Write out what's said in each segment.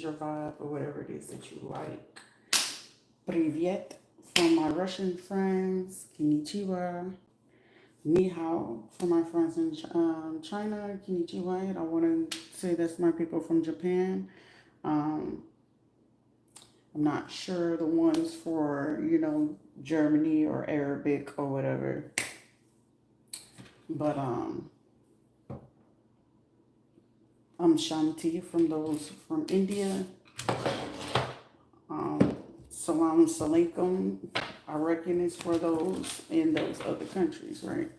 your vibe or whatever it is that you like. Привет from my Russian friends. Konnichiwa. Ni hao for my friends in China. Konnichiwa. And I want to say that's my people from Japan. Um, I'm not sure the ones for, Germany or Arabic or whatever. But I'm Shanti from those from India. Salam Salaikum. I reckon it's for those in those other countries, right?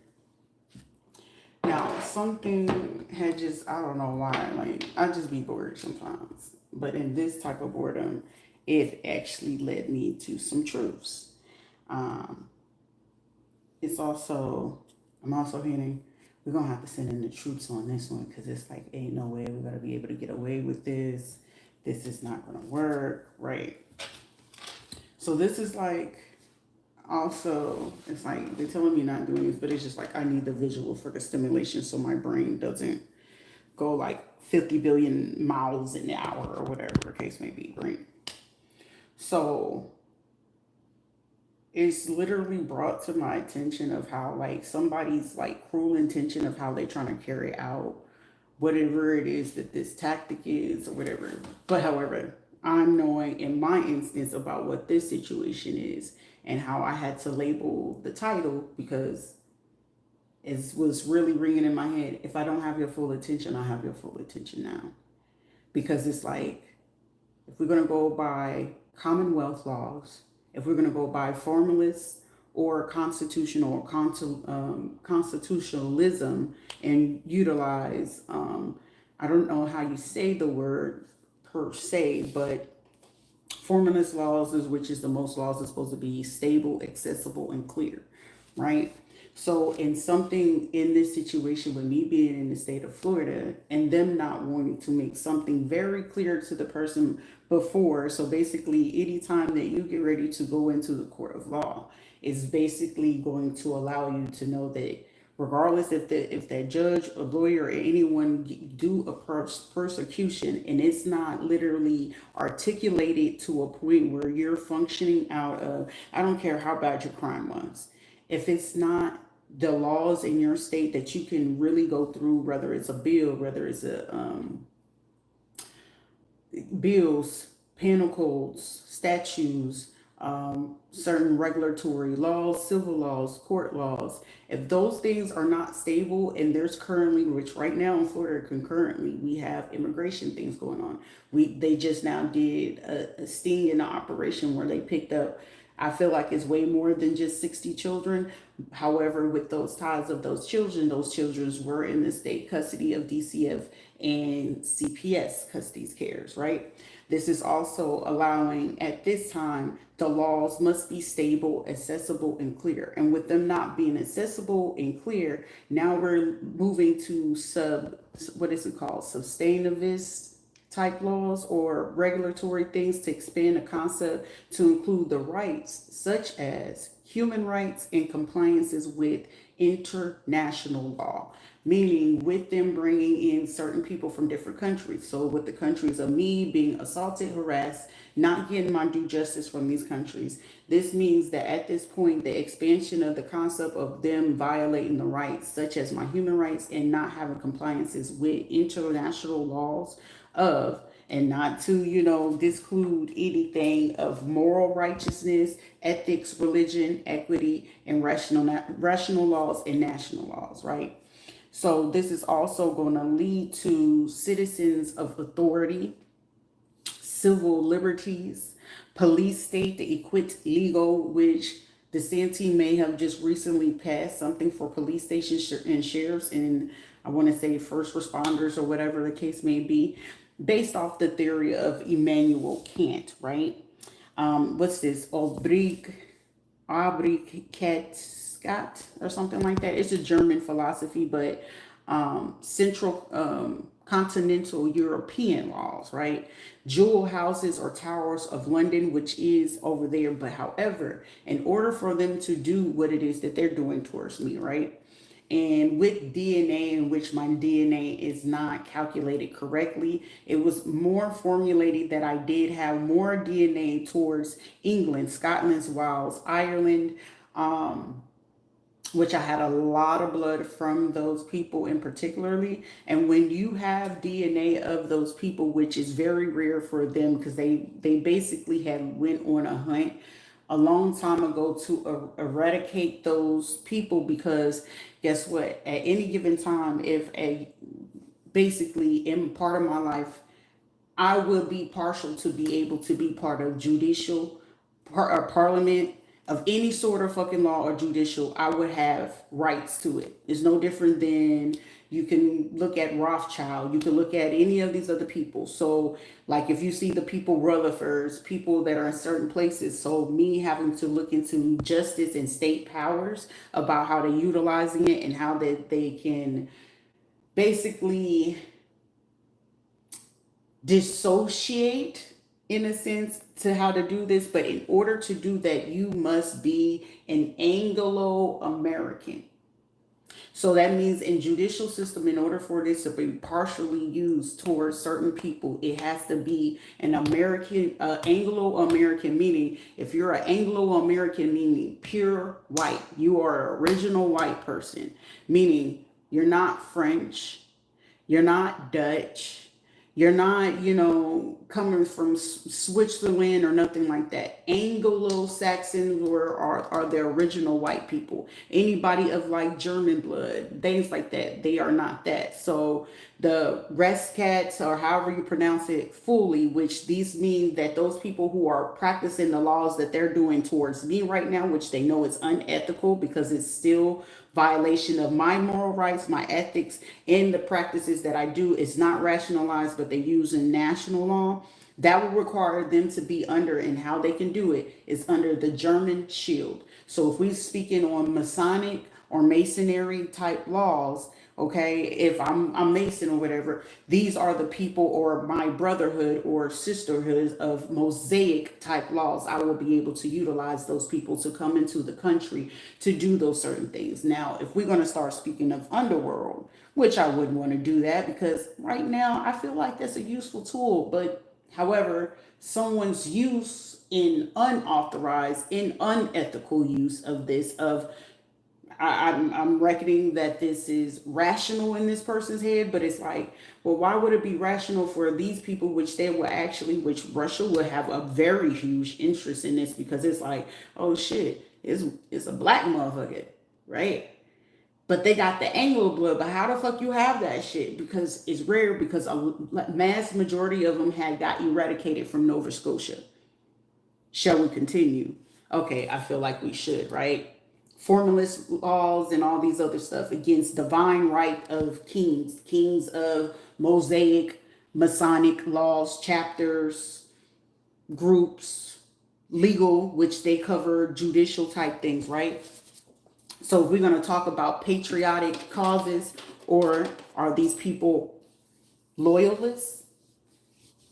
Now, something had just, I don't know why, like, I just be bored sometimes. But in this type of boredom, it actually led me to some truths. Um, I'm also hearing we're going to have to send in the troops on this one because it's like, ain't no way we're going to be able to get away with this. This is not going to work, right? So this is like, also, it's like they're telling me not doing this, but it's just like I need the visual for the stimulation so my brain doesn't go like 50 billion miles an hour or whatever the case may be, right? So it's literally brought to my attention of how like somebody's like cruel intention of how they're trying to carry out whatever it is that this tactic is or whatever. But however, I'm knowing in my instance about what this situation is and how I had to label the title because it was really ringing in my head. If I don't have your full attention, I have your full attention now. Because it's like, if we're going to go by Commonwealth laws, if we're going to go by formalists or constitutional or constitutionalism and utilize, I don't know how you say the word per se, but formalist laws is which is the most laws are supposed to be stable, accessible, and clear, right? So in something in this situation with me being in the state of Florida and them not wanting to make something very clear to the person before, so basically anytime that you get ready to go into the court of law, is basically going to allow you to know that regardless if that judge or lawyer or anyone do a persecution and it's not literally articulated to a point where you're functioning out of, I don't care how bad your crime was, if it's not the laws in your state that you can really go through, whether it's a bill, whether it's a bills, penal codes, statutes, certain regulatory laws, civil laws, court laws. If those things are not stable, and there's currently, which right now in Florida concurrently, we have immigration things going on. They just now did a sting in the operation where they picked up, I feel like it's way more than just 60 children. However, with those ties of those children were in the state custody of DCF and CPS custody cares, right? This is also allowing at this time, the laws must be stable, accessible, and clear. And with them not being accessible and clear, now we're moving to sustainabilist type laws or regulatory things to expand the concept to include the rights such as human rights and compliances with international law, meaning with them bringing in certain people from different countries. So with the countries of me being assaulted, harassed, not getting my due justice from these countries, this means that at this point, the expansion of the concept of them violating the rights, such as my human rights and not having compliances with international laws of, and not to, disclude anything of moral righteousness, ethics, religion, equity, and rational laws and national laws, right? So this is also going to lead to citizens of authority, civil liberties, police state, the equipped legal, which the Santee may have just recently passed something for police stations and sheriffs and I want to say first responders or whatever the case may be, based off the theory of Immanuel Kant, right? What's this? Scott or something like that. It's a German philosophy, but central continental European laws, right? Jewel houses or towers of London, which is over there. But however, in order for them to do what it is that they're doing towards me, right? And with DNA, in which my DNA is not calculated correctly, it was more formulated that I did have more DNA towards England, Scotland, Wales, Ireland, which I had a lot of blood from those people in particularly. And when you have DNA of those people, which is very rare for them, because they basically had went on a hunt a long time ago to eradicate those people, because guess what, at any given time, if a basically in part of my life I will be partial to be able to be part of judicial or parliament of any sort of fucking law or judicial. I would have rights to it. It's no different than, you can look at Rothschild, you can look at any of these other people. So like if you see the people, Rutherfords, people that are in certain places, so me having to look into justice and state powers about how they're utilizing it and how that they can basically dissociate in a sense to how to do this. But in order to do that, you must be an Anglo-American. So that means in judicial system, in order for this to be partially used towards certain people, it has to be an American, Anglo-American, meaning if you're an Anglo-American, meaning pure white, you are an original white person, meaning you're not French, you're not Dutch, you're not, coming from Switzerland or nothing like that. Anglo-Saxons are the original white people. Anybody of like German blood, things like that, they are not that. So the Reschtsstaat, or however you pronounce it fully, which these mean that those people who are practicing the laws that they're doing towards me right now, which they know is unethical because it's still violation of my moral rights, my ethics, and the practices that I do is not rationalized, but they use in national law. That will require them to be under, and how they can do it is under the German shield. So if we're speaking on Masonic or Masonry type laws, okay, if I'm Mason or whatever, these are the people, or my brotherhood or sisterhood of Mosaic type laws. I will be able to utilize those people to come into the country to do those certain things. Now, if we're going to start speaking of underworld, which I wouldn't want to do that, because right now I feel like that's a useful tool, but however, someone's use in unauthorized, in unethical use of this, I'm reckoning that this is rational in this person's head, but it's like, well, why would it be rational for these people, which they will actually, which Russia would have a very huge interest in this, because it's like, oh shit, it's a black motherfucker, right? But they got the Anglo blood, but how the fuck you have that shit? Because it's rare, because a mass majority of them had got eradicated from Nova Scotia. Shall we continue? Okay, I feel like we should, right? Formalist laws and all these other stuff against divine right of kings of Mosaic, Masonic laws, chapters, groups, legal, which they cover judicial type things, right? So if we're going to talk about patriotic causes, or are these people loyalists?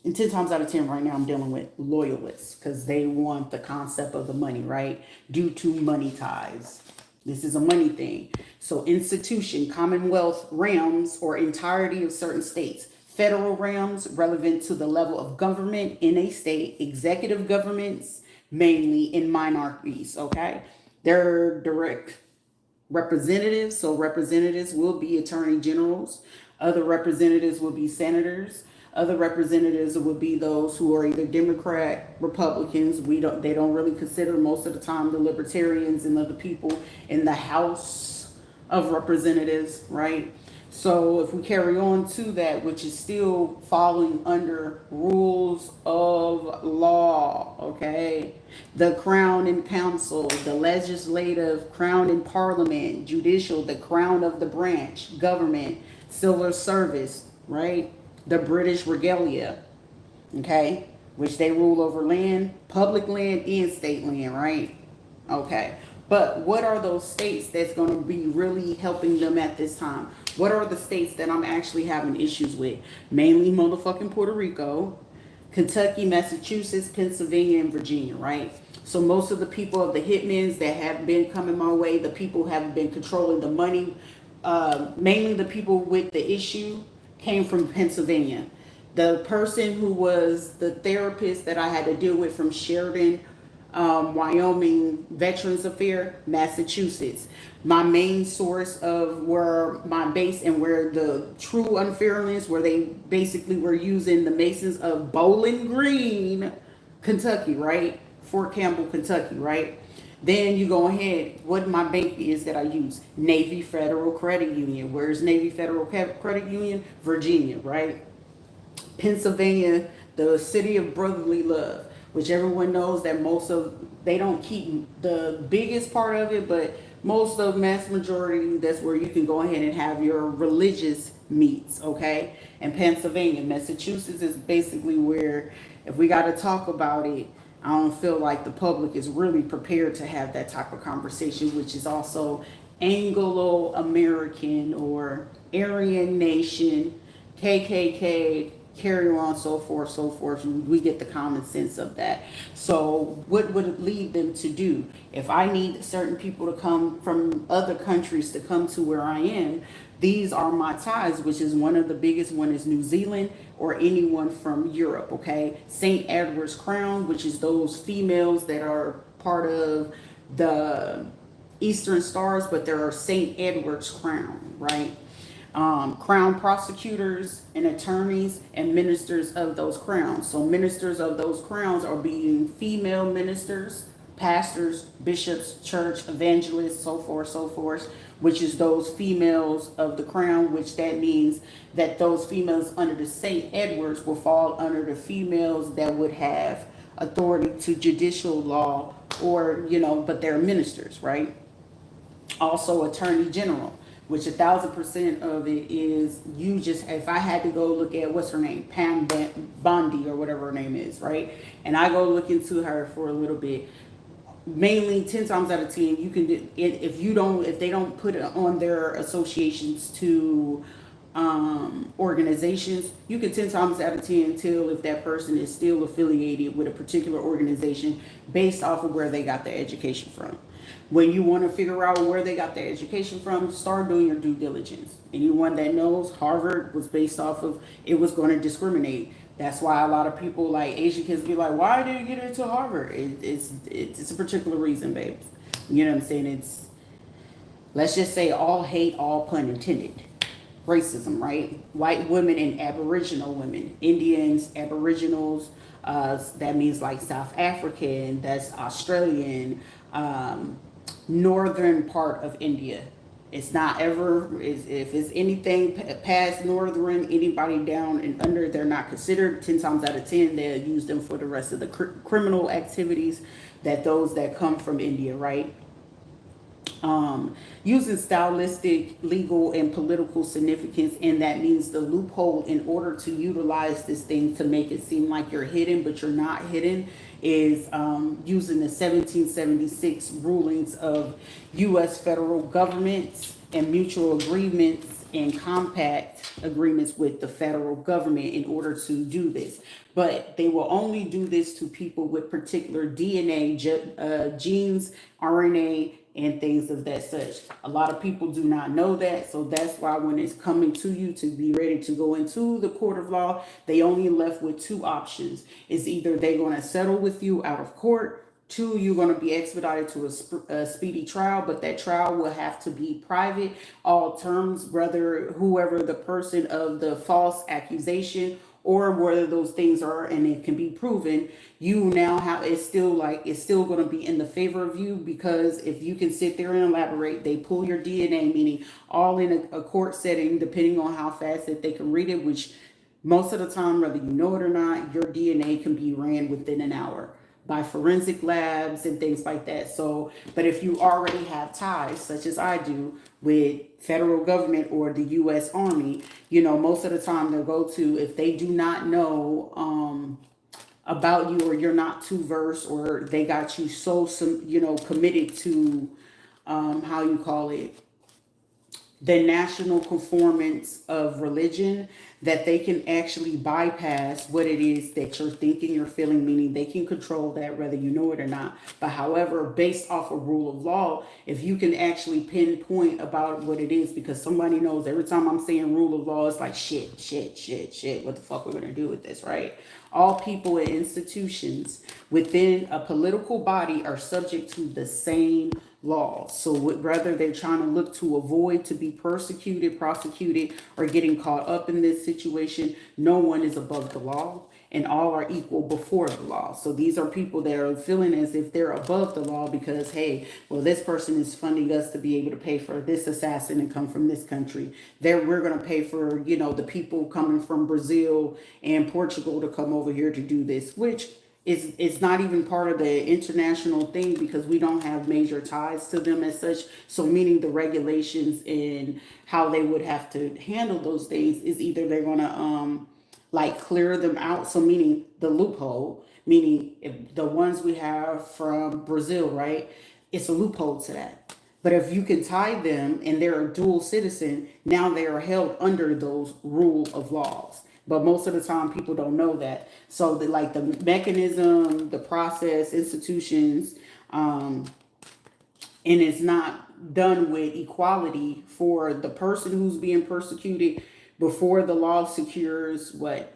And 10 times out of 10 right now, I'm dealing with loyalists, because they want the concept of the money, right? Due to money ties. This is a money thing. So institution, commonwealth realms, or entirety of certain states. Federal realms, relevant to the level of government in a state. Executive governments, mainly in monarchies, okay? They're direct representatives. So representatives will be attorney generals. Other representatives will be senators. Other representatives would be those who are either Democrat, Republicans. They don't really consider most of the time the libertarians and other people in the House of Representatives, right? So if we carry on to that, which is still falling under rules of law, okay? The Crown and Council, the legislative, Crown and Parliament, judicial, the crown of the branch, government, civil service, right? The British regalia, okay, which they rule over land, public land, and state land, right? Okay, but what are those states that's going to be really helping them at this time? What are the states that I'm actually having issues with? Mainly motherfucking Puerto Rico, Kentucky, Massachusetts, Pennsylvania, and Virginia, right? So most of the people of the hitmans that have been coming my way, the people who have been controlling the money, mainly the people with the issue came from Pennsylvania. The person who was the therapist that I had to deal with from Sheridan, Wyoming Veterans Affair, Massachusetts. My main source of where my base and where the true unfairness, where they basically were using the Masons of Bowling Green, Kentucky, right? Fort Campbell, Kentucky, right? Then you go ahead. What my bank is that I use? Navy Federal Credit Union. Where's Navy Federal Credit Union? Virginia, right? Pennsylvania, the city of brotherly love, which everyone knows that most of, they don't keep the biggest part of it, but most of mass majority, that's where you can go ahead and have your religious meets, okay? And Pennsylvania, Massachusetts is basically where, if we got to talk about it, I don't feel like the public is really prepared to have that type of conversation, which is also Anglo-American or Aryan Nation, KKK, carry on, so forth, so forth. We get the common sense of that. So what would it lead them to do? If I need certain people to come from other countries to come to where I am, these are my ties, which is one of the biggest one is New Zealand or anyone from Europe, okay? St. Edward's Crown, which is those females that are part of the Eastern Stars, but there are St. Edward's Crown, right? Crown prosecutors and attorneys and ministers of those crowns. So ministers of those crowns are being female ministers, pastors, bishops, church, evangelists, so forth, which is those females of the crown, which that means that those females under the St. Edwards will fall under the females that would have authority to judicial law or, but they're ministers, right? Also attorney general, which 1,000% of it is you just, if I had to go look at, what's her name, Pam Bondi or whatever her name is, right? And I go look into her for a little bit. Mainly 10 times out of 10, you can do it if they don't put it on their associations to organizations, you can 10 times out of 10 tell if that person is still affiliated with a particular organization based off of where they got their education from. When you want to figure out where they got their education from, start doing your due diligence. Anyone that knows Harvard was based off of, it was going to discriminate. That's why a lot of people like Asian kids be like, why did you get into Harvard? It's a particular reason, babes. You know what I'm saying? It's, let's just say all hate, all pun intended. Racism, right? White women and Aboriginal women, Indians, Aboriginals, that means like South African, that's Australian, northern part of India. It's not ever, if it's anything past northern, anybody down and under, they're not considered. 10 times out of 10, they'll use them for the rest of the criminal activities that those that come from India, right? Using stylistic, legal, and political significance, and that means the loophole in order to utilize this thing to make it seem like you're hidden, but you're not hidden, is using the 1776 rulings of U.S. federal governments and mutual agreements and compact agreements with the federal government in order to do this. But they will only do this to people with particular DNA, genes, RNA, and things of that such. A lot of people do not know that, so that's why when it's coming to you to be ready to go into the court of law, they only left with two options. It's either they're going to settle with you out of court, two, you're going to be expedited to a speedy trial, but that trial will have to be private. All terms, whether whoever the person of the false accusation or whether those things are, and it can be proven, you now have, it's still going to be in the favor of you, because if you can sit there and elaborate, they pull your DNA, meaning all in a court setting, depending on how fast that they can read it, which most of the time, whether you know it or not, your DNA can be ran within an hour by forensic labs and things like that. So, but if you already have ties, such as I do, with federal government or the U.S. Army, most of the time they'll go to, if they do not know about you, or you're not too versed, or they got you so committed to how you call it, the national conformance of religion, that they can actually bypass what it is that you're thinking or feeling, meaning they can control that whether you know it or not. But however, based off a rule of law, if you can actually pinpoint about what it is, because somebody knows every time I'm saying rule of law, it's like shit, shit, shit, shit. What the fuck we're gonna do with this, right? All people and institutions within a political body are subject to the same laws. So whether they're trying to look to avoid to be persecuted, prosecuted, or getting caught up in this situation, no one is above the law and all are equal before the law. So these are people that are feeling as if they're above the law because, hey, well, this person is funding us to be able to pay for this assassin and come from this country. We're going to pay for, the people coming from Brazil and Portugal to come over here to do this, which it's not even part of the international thing because we don't have major ties to them as such. So meaning the regulations and how they would have to handle those things is either they're going to like clear them out. So meaning the loophole, meaning if the ones we have from Brazil, right? It's a loophole to that. But if you can tie them and they're a dual citizen, now they are held under those rule of laws. But most of the time, people don't know that. So, the mechanism, the process, institutions, and it's not done with equality for the person who's being persecuted before the law secures what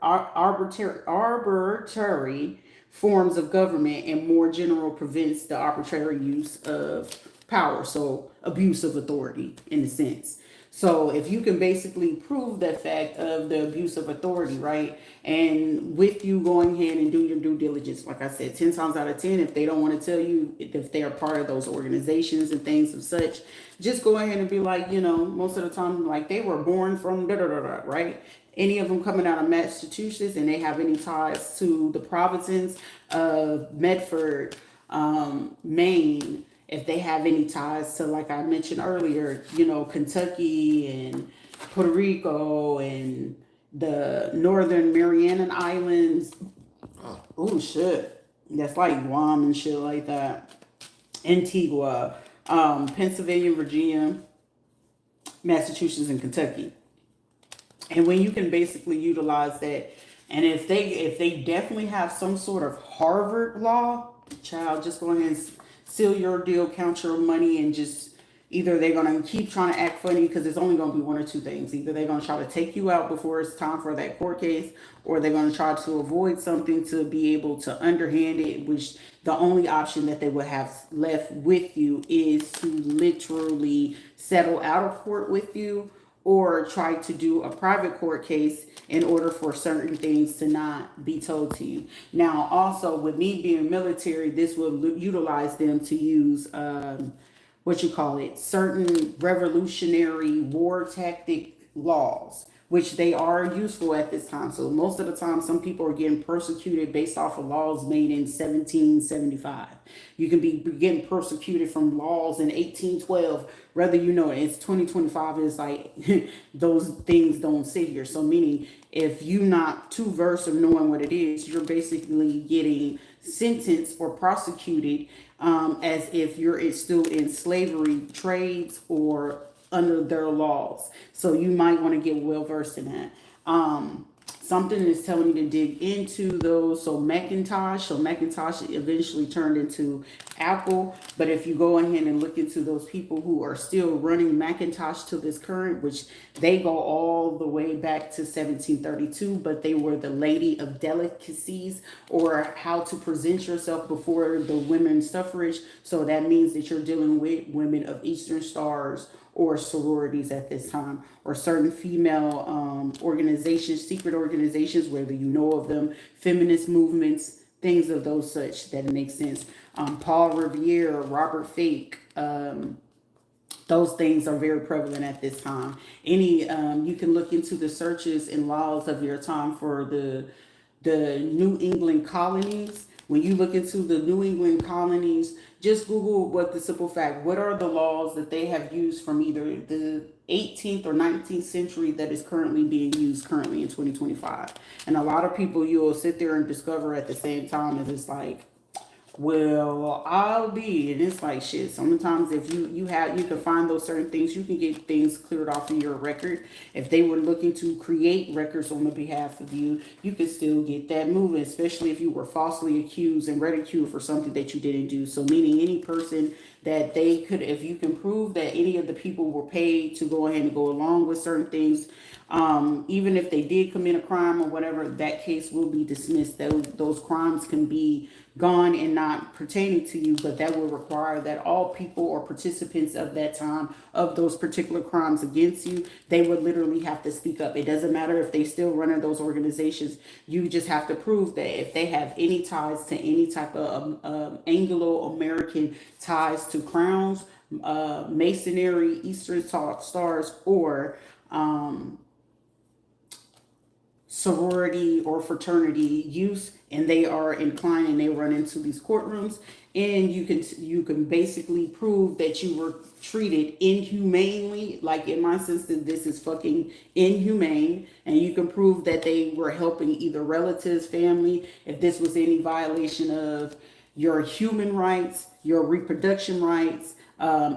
arbitrary forms of government and more general prevents the arbitrary use of power. So, abuse of authority in a sense. So if you can basically prove that fact of the abuse of authority, right? And with you going ahead and do your due diligence, like I said, 10 times out of 10, if they don't want to tell you if they are part of those organizations and things of such, just go ahead and be like, most of the time, like they were born from da da da da, right? Any of them coming out of Massachusetts and they have any ties to the provinces of Medford, Maine, if they have any ties to, like I mentioned earlier, Kentucky and Puerto Rico and the Northern Mariana Islands. Oh, shit. That's like Guam and shit like that. Antigua, Pennsylvania, Virginia, Massachusetts, and Kentucky. And when you can basically utilize that, and if they definitely have some sort of Harvard law, child, just go ahead and seal your deal, count your money, and just either they're going to keep trying to act funny because it's only going to be one or two things. Either they're going to try to take you out before it's time for that court case, or they're going to try to avoid something to be able to underhand it, which the only option that they would have left with you is to literally settle out of court with you or try to do a private court case in order for certain things to not be told to you. Now, also with me being military, this will utilize them to use certain revolutionary war tactic laws, which they are useful at this time. So most of the time, some people are getting persecuted based off of laws made in 1775. You can be getting persecuted from laws in 1812, whether it's 2025, it's like those things don't sit here. So meaning if you're not too versed of knowing what it is, you're basically getting sentenced or prosecuted as if you're still in slavery trades or under their laws. So you might want to get well versed in that. Something is telling you to dig into those. So Macintosh eventually turned into Apple. But if you go ahead and look into those people who are still running Macintosh to this current, which they go all the way back to 1732, but they were the lady of delicacies, or how to present yourself before the women's suffrage. So that means that you're dealing with women of Eastern Stars or sororities at this time, or certain female organizations, secret organizations, whether you know of them, feminist movements, things of those such that make sense. Paul Revere, Robert Fake, those things are very prevalent at this time. You can look into the searches and laws of your time for the New England colonies. When you look into the New England colonies, just Google what are the laws that they have used from either the 18th or 19th century that is currently being used currently in 2025. And a lot of people you'll sit there and discover at the same time, and it's like, Well, I'll be, and it's like shit. Sometimes if you can find those certain things, you can get things cleared off of your record. If they were looking to create records on the behalf of you, you can still get that moving, especially if you were falsely accused and ridiculed for something that you didn't do. So meaning any person that they could, if you can prove that any of the people were paid to go ahead and go along with certain things, even if they did commit a crime or whatever, that case will be dismissed. Those crimes can be gone and not pertaining to you, but that will require that all people or participants of that time of those particular crimes against you, they would literally have to speak up. It doesn't matter if they still run those organizations. You just have to prove that if they have any ties to any type of Anglo-American ties to crowns, masonry, Eastern stars, or sorority or fraternity use, and they are inclined and they run into these courtrooms, and you can basically prove that you were treated inhumanely, like in my sense that this is fucking inhumane, and you can prove that they were helping either relatives, family, if this was any violation of your human rights, your reproduction rights,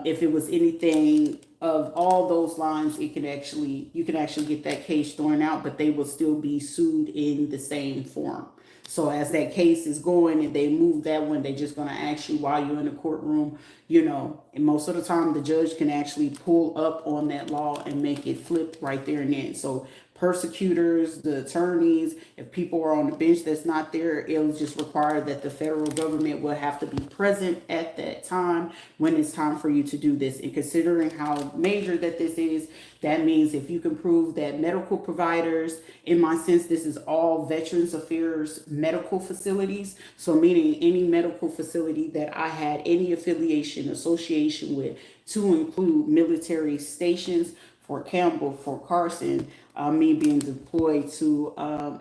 if it was anything of all those lines, you can actually get that case thrown out, but they will still be sued in the same form. So as that case is going and they move that one, they're just going to ask you while you're in the courtroom, and most of the time the judge can actually pull up on that law and make it flip right there and then. So persecutors, the attorneys, if people are on the bench that's not there, it'll just require that the federal government will have to be present at that time when it's time for you to do this. And considering how major that this is, that means if you can prove that medical providers, in my sense, this is all Veterans Affairs medical facilities. So meaning any medical facility that I had any affiliation, association with, to include military stations, Fort Campbell, Fort Carson, me being deployed to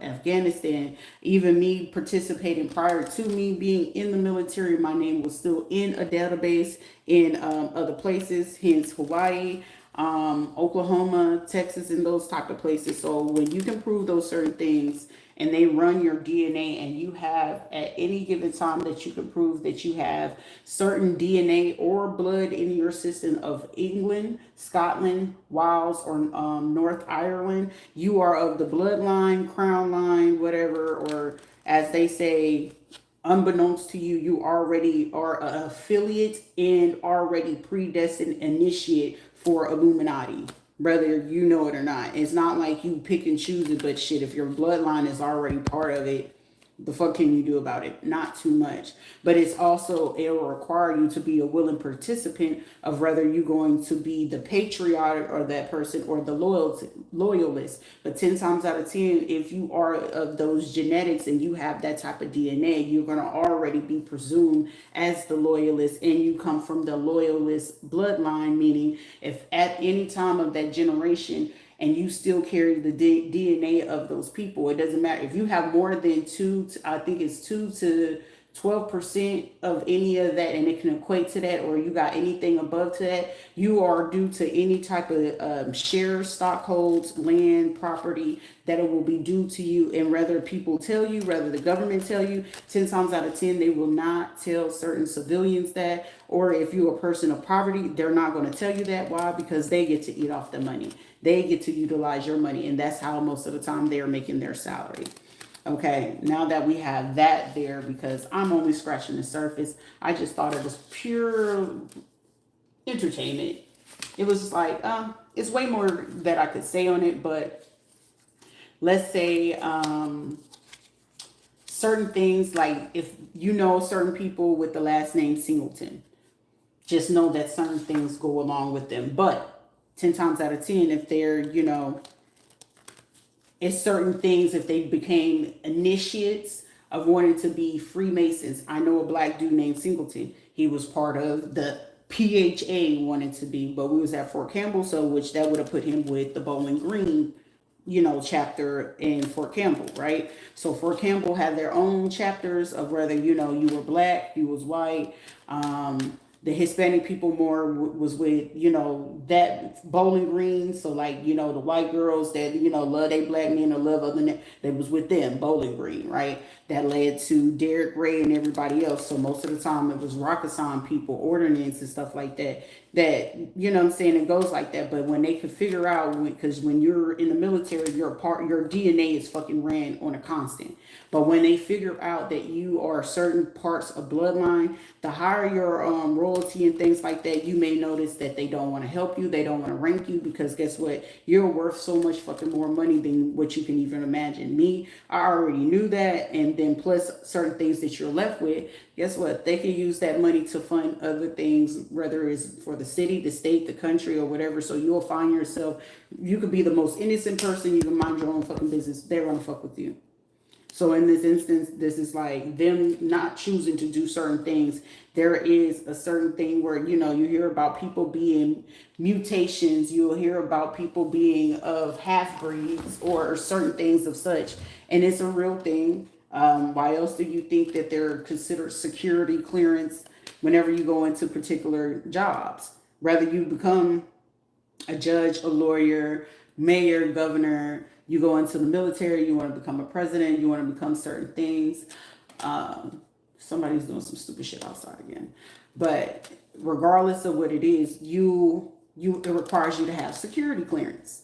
Afghanistan, even me participating prior to me being in the military, my name was still in a database in other places, hence Hawaii, Oklahoma, Texas, and those type of places. So when you can prove those certain things and they run your DNA, and you have at any given time that you can prove that you have certain DNA or blood in your system of England, Scotland, Wales, or North Ireland, you are of the bloodline, crown line, whatever, or as they say, unbeknownst to you, you already are an affiliate and already predestined initiate for Illuminati, whether you know it or not. It's not like you pick and choose it, but shit, if your bloodline is already part of it, the fuck can you do about it? Not too much. But it's also, it'll require you to be a willing participant of whether you're going to be the patriotic or that person or the loyalist. But 10 times out of 10, if you are of those genetics and you have that type of DNA, you're going to already be presumed as the loyalist, and you come from the loyalist bloodline, meaning if at any time of that generation and you still carry the DNA of those people, it doesn't matter if you have more than I think it's 2 to 12% of any of that, and it can equate to that, or you got anything above to that, you are due to any type of shares, stock holds, land, property, that it will be due to you. And whether people tell you, whether the government tell you, 10 times out of 10, they will not tell certain civilians that. Or if you're a person of poverty, they're not going to tell you that. Why? Because they get to eat off the money. They get to utilize your money, and that's how most of the time they are making their salary. Okay, now that we have that there, because I'm only scratching the surface, I just thought it was pure entertainment. It was just like, it's way more that I could say on it, but let's say certain things, like if you know certain people with the last name Singleton, just know that certain things go along with them. But 10 times out of 10, if they're, it's certain things, if they became initiates of wanting to be Freemasons. I know a black dude named Singleton. He was part of the PHA, wanted to be, but we was at Fort Campbell, so which that would have put him with the Bowling Green, chapter in Fort Campbell, right? So Fort Campbell had their own chapters of whether, you were black, you was white, The Hispanic people more was with, you know, that Bowling Green. So like, you know, the white girls that, you know, love they black men or love other than that was with them, Bowling Green, right? That led to Derek Ray and everybody else. So most of the time it was Rakkasan people, ordinance and stuff like that. That, you know what I'm saying, it goes like that. But when they could figure out, because when you're in the military, your DNA is fucking ran on a constant. But when they figure out that you are certain parts of bloodline, the higher your royalty and things like that, you may notice that they don't want to help you. They don't want to rank you because guess what? You're worth so much fucking more money than what you can even imagine. Me, I already knew that. And then plus certain things that you're left with, guess what? They can use that money to fund other things, whether it's for the city, the state, the country, or whatever. So you'll find yourself, you could be the most innocent person. You can mind your own fucking business. They're going to fuck with you. So in this instance, this is like them not choosing to do certain things. There is a certain thing where, you know, you hear about people being mutations. You'll hear about people being of half breeds or certain things of such. And it's a real thing. Why else do you think that they're considered security clearance whenever you go into particular jobs? Whether you become a judge, a lawyer, mayor, governor, you go into the military, you want to become a president, you want to become certain things. Somebody's doing some stupid shit outside again. But regardless of what it is, it requires you to have security clearance.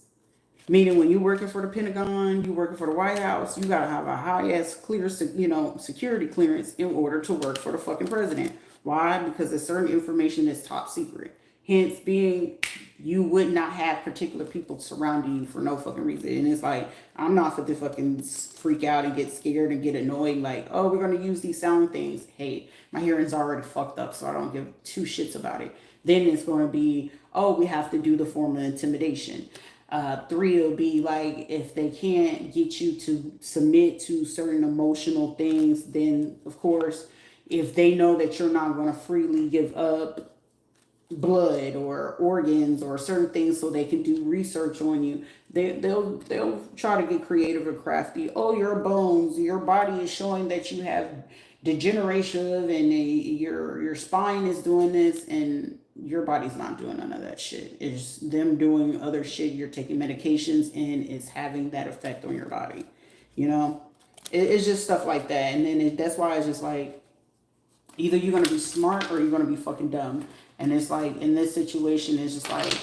Meaning when you're working for the Pentagon, you're working for the White House, you gotta have a high-ass clear, security clearance in order to work for the fucking president. Why? Because there's certain information that's top secret. Hence being, you would not have particular people surrounding you for no fucking reason. And it's like, I'm not for to fucking freak out and get scared and get annoyed. Like, oh, we're going to use these sound things. Hey, my hearing's already fucked up, so I don't give two shits about it. Then it's going to be, oh, we have to do the form of intimidation. 3 will be like, if they can't get you to submit to certain emotional things, then of course, if they know that you're not going to freely give up blood or organs or certain things so they can do research on you, they'll try to get creative or crafty. Oh, your bones, your body is showing that you have degeneration and your spine is doing this, and your body's not doing none of that shit. It's them doing other shit. You're taking medications and it's having that effect on your body. You know, it's just stuff like that. And then that's why it's just like, either you're going to be smart or you're going to be fucking dumb. And it's like, in this situation, it's just like,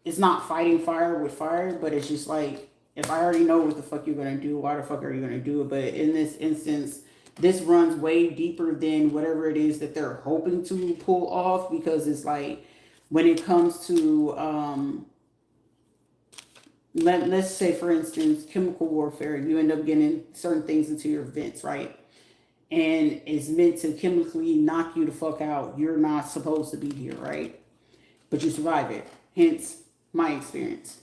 it's not fighting fire with fire, but it's just like, if I already know what the fuck you're going to do, why the fuck are you going to do it? But in this instance, this runs way deeper than whatever it is that they're hoping to pull off, because it's like, when it comes to, let's say, for instance, chemical warfare, you end up getting certain things into your vents, right? And it's meant to chemically knock you the fuck out. You're not supposed to be here, right? But you survive it. Hence, my experience.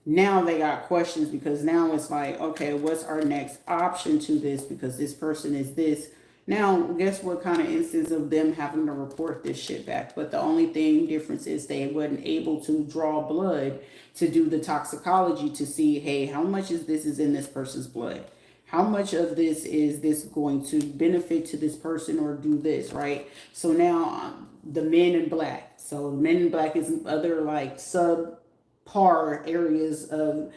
Now they got questions, because now it's like, okay, what's our next option to this? Because this person is this. Now, guess what kind of instance of them having to report this shit back? But the only difference is they wasn't able to draw blood to do the toxicology to see, hey, how much is in this person's blood? How much of this is this going to benefit to this person or do this, right? So now the men in black. So men in black is other like subpar areas of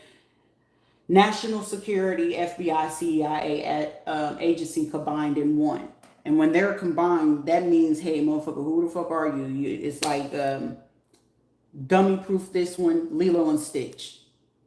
national security, FBI, CIA agency combined in one. And when they're combined, that means, hey, motherfucker, who the fuck are you? It's like dummy proof this one, Lilo and Stitch.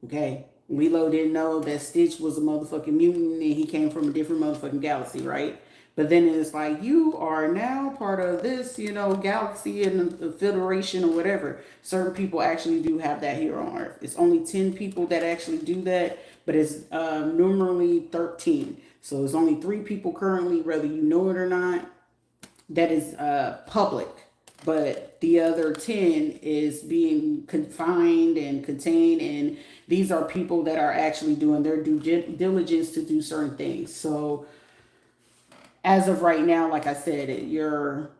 Okay? Lilo didn't know that Stitch was a motherfucking mutant and he came from a different motherfucking galaxy, right? But then it's like, you are now part of this, galaxy and the Federation or whatever. Certain people actually do have that here on Earth. It's only 10 people that actually do that, but it's numerally 13. So it's only 3 people currently, whether you know it or not, that is public. But the other 10 is being confined and contained, and these are people that are actually doing their due diligence to do certain things. So as of right now, like I said, your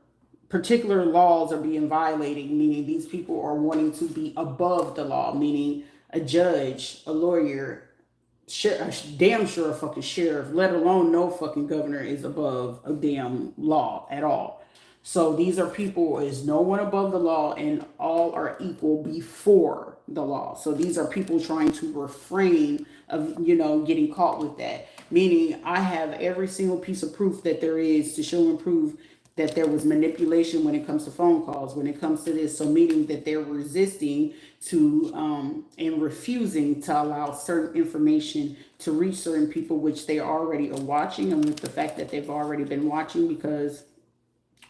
particular laws are being violated, meaning these people are wanting to be above the law, meaning a judge, a lawyer, damn sure a fucking sheriff, let alone no fucking governor is above a damn law at all. So these are people, is no one above the law, and all are equal before the law. So these are people trying to refrain of, getting caught with that. Meaning I have every single piece of proof that there is to show and prove that there was manipulation when it comes to phone calls, when it comes to this. So meaning that they're resisting to and refusing to allow certain information to reach certain people, which they already are watching, and with the fact that they've already been watching, because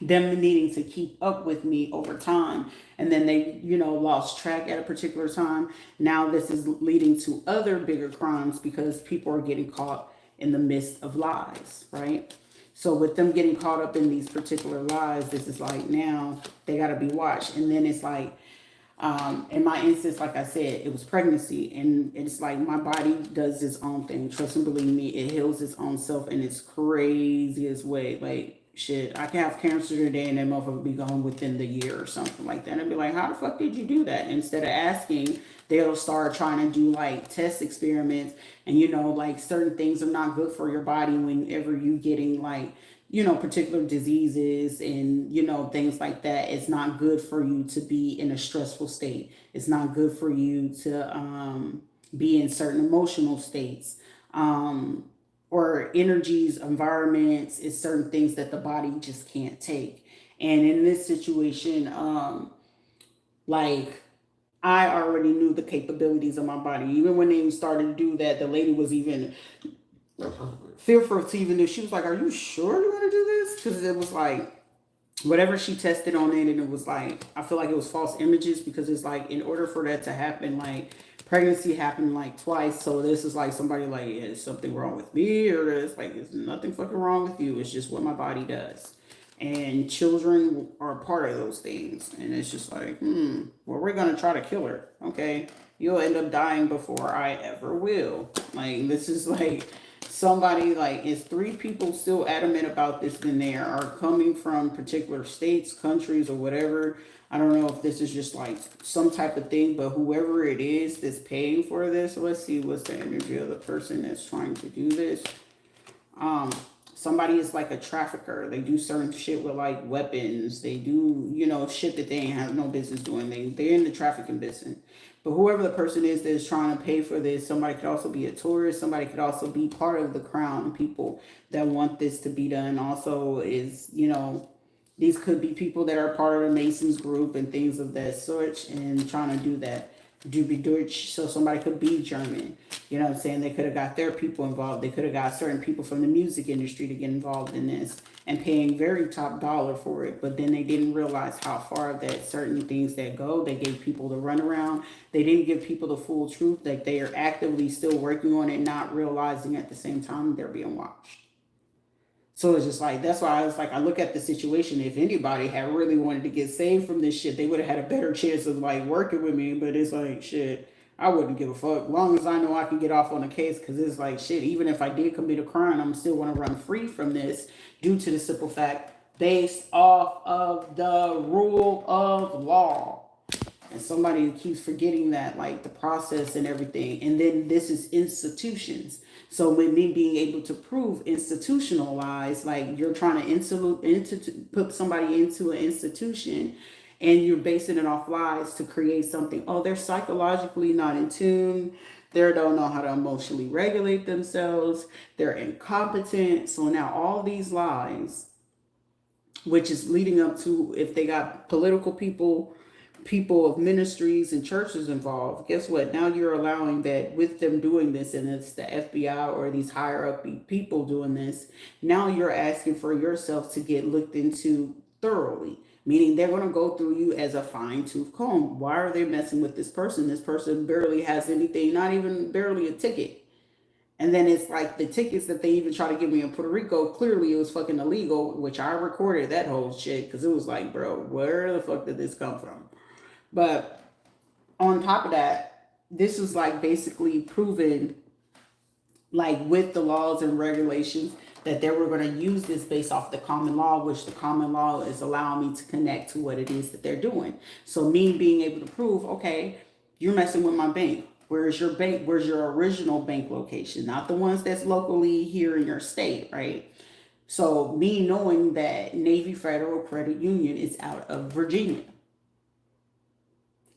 them needing to keep up with me over time, and then they lost track at a particular time. Now this is leading to other bigger crimes because people are getting caught in the midst of lies, right? So with them getting caught up in these particular lies, this is like, now they got to be watched. And then it's like, in my instance, like I said, it was pregnancy, and it's like my body does its own thing. Trust and believe me, it heals its own self in its craziest way. Like, shit, I can have cancer today and that motherfucker be gone within the year or something like that. And I'd be like, how the fuck did you do that? Instead of asking, they'll start trying to do like test experiments, and like certain things are not good for your body whenever you getting like, particular diseases and, things like that. It's not good for you to be in a stressful state. It's not good for you to be in certain emotional states. Or energies, environments, is certain things that the body just can't take. And in this situation, like, I already knew the capabilities of my body. Even when they started to do that, the lady was even fearful to even do. She was like, "Are you sure you want to do this?" Because it was like, whatever she tested on it, and it was like, I feel like it was false images, because it's like, in order for that to happen, like, pregnancy happened like twice. So this is like somebody like, is something wrong with me? Or it's like, there's nothing fucking wrong with you. It's just what my body does. And children are part of those things. And it's just like, well, we're going to try to kill her. Okay. You'll end up dying before I ever will. Like, this is like, somebody like, is 3 people still adamant about this, then they are coming from particular states, countries, or whatever. I don't know if this is just like some type of thing, but whoever it is that's paying for this, let's see what's the energy of the person that's trying to do this. Somebody is like a trafficker. They do certain shit with like weapons. They do, shit that they ain't have no business doing. They're in the trafficking business. But whoever the person is that is trying to pay for this, somebody could also be a tourist. Somebody could also be part of the crown people that want this to be done. Also is, these could be people that are part of the Masons group and things of that sort, and trying to do that. Do be Deutsch, so somebody could be German. You know what I'm saying? They could have got their people involved. They could have got certain people from the music industry to get involved in this and paying very top dollar for it. But then they didn't realize how far that certain things that go. They gave people the runaround. They didn't give people the full truth. Like, they are actively still working on it, not realizing at the same time they're being watched. So it's just like, that's why I was like, I look at the situation. If anybody had really wanted to get saved from this shit, they would have had a better chance of like working with me. But it's like, shit, I wouldn't give a fuck. As long as I know I can get off on the case, because it's like, shit, even if I did commit a crime, I'm still want to run free from this, due to the simple fact, based off of the rule of law. And somebody keeps forgetting that, like, the process and everything. And then this is institutions. So with me being able to prove institutionalized, like, you're trying to put somebody into an institution, and you're basing it off lies to create something. Oh, they're psychologically not in tune. They don't know how to emotionally regulate themselves. They're incompetent. So now all these lies, which is leading up to, if they got political people of ministries and churches involved, guess what? Now you're allowing that with them doing this, and it's the FBI or these higher up people doing this. Now you're asking for yourself to get looked into thoroughly, meaning they're going to go through you as a fine tooth comb. Why are they messing with this person? This person barely has anything, not even barely a ticket. And then it's like the tickets that they even try to give me in Puerto Rico, clearly it was fucking illegal, which I recorded that whole shit, because it was like, bro, where the fuck did this come from? But on top of that, this is like basically proven, like, with the laws and regulations, that they were going to use this based off the common law, which the common law is allowing me to connect to what it is that they're doing. So me being able to prove, okay, you're messing with my bank. Where's your bank? Where's your original bank location? Not the ones that's locally here in your state, right? So me knowing that Navy Federal Credit Union is out of Virginia.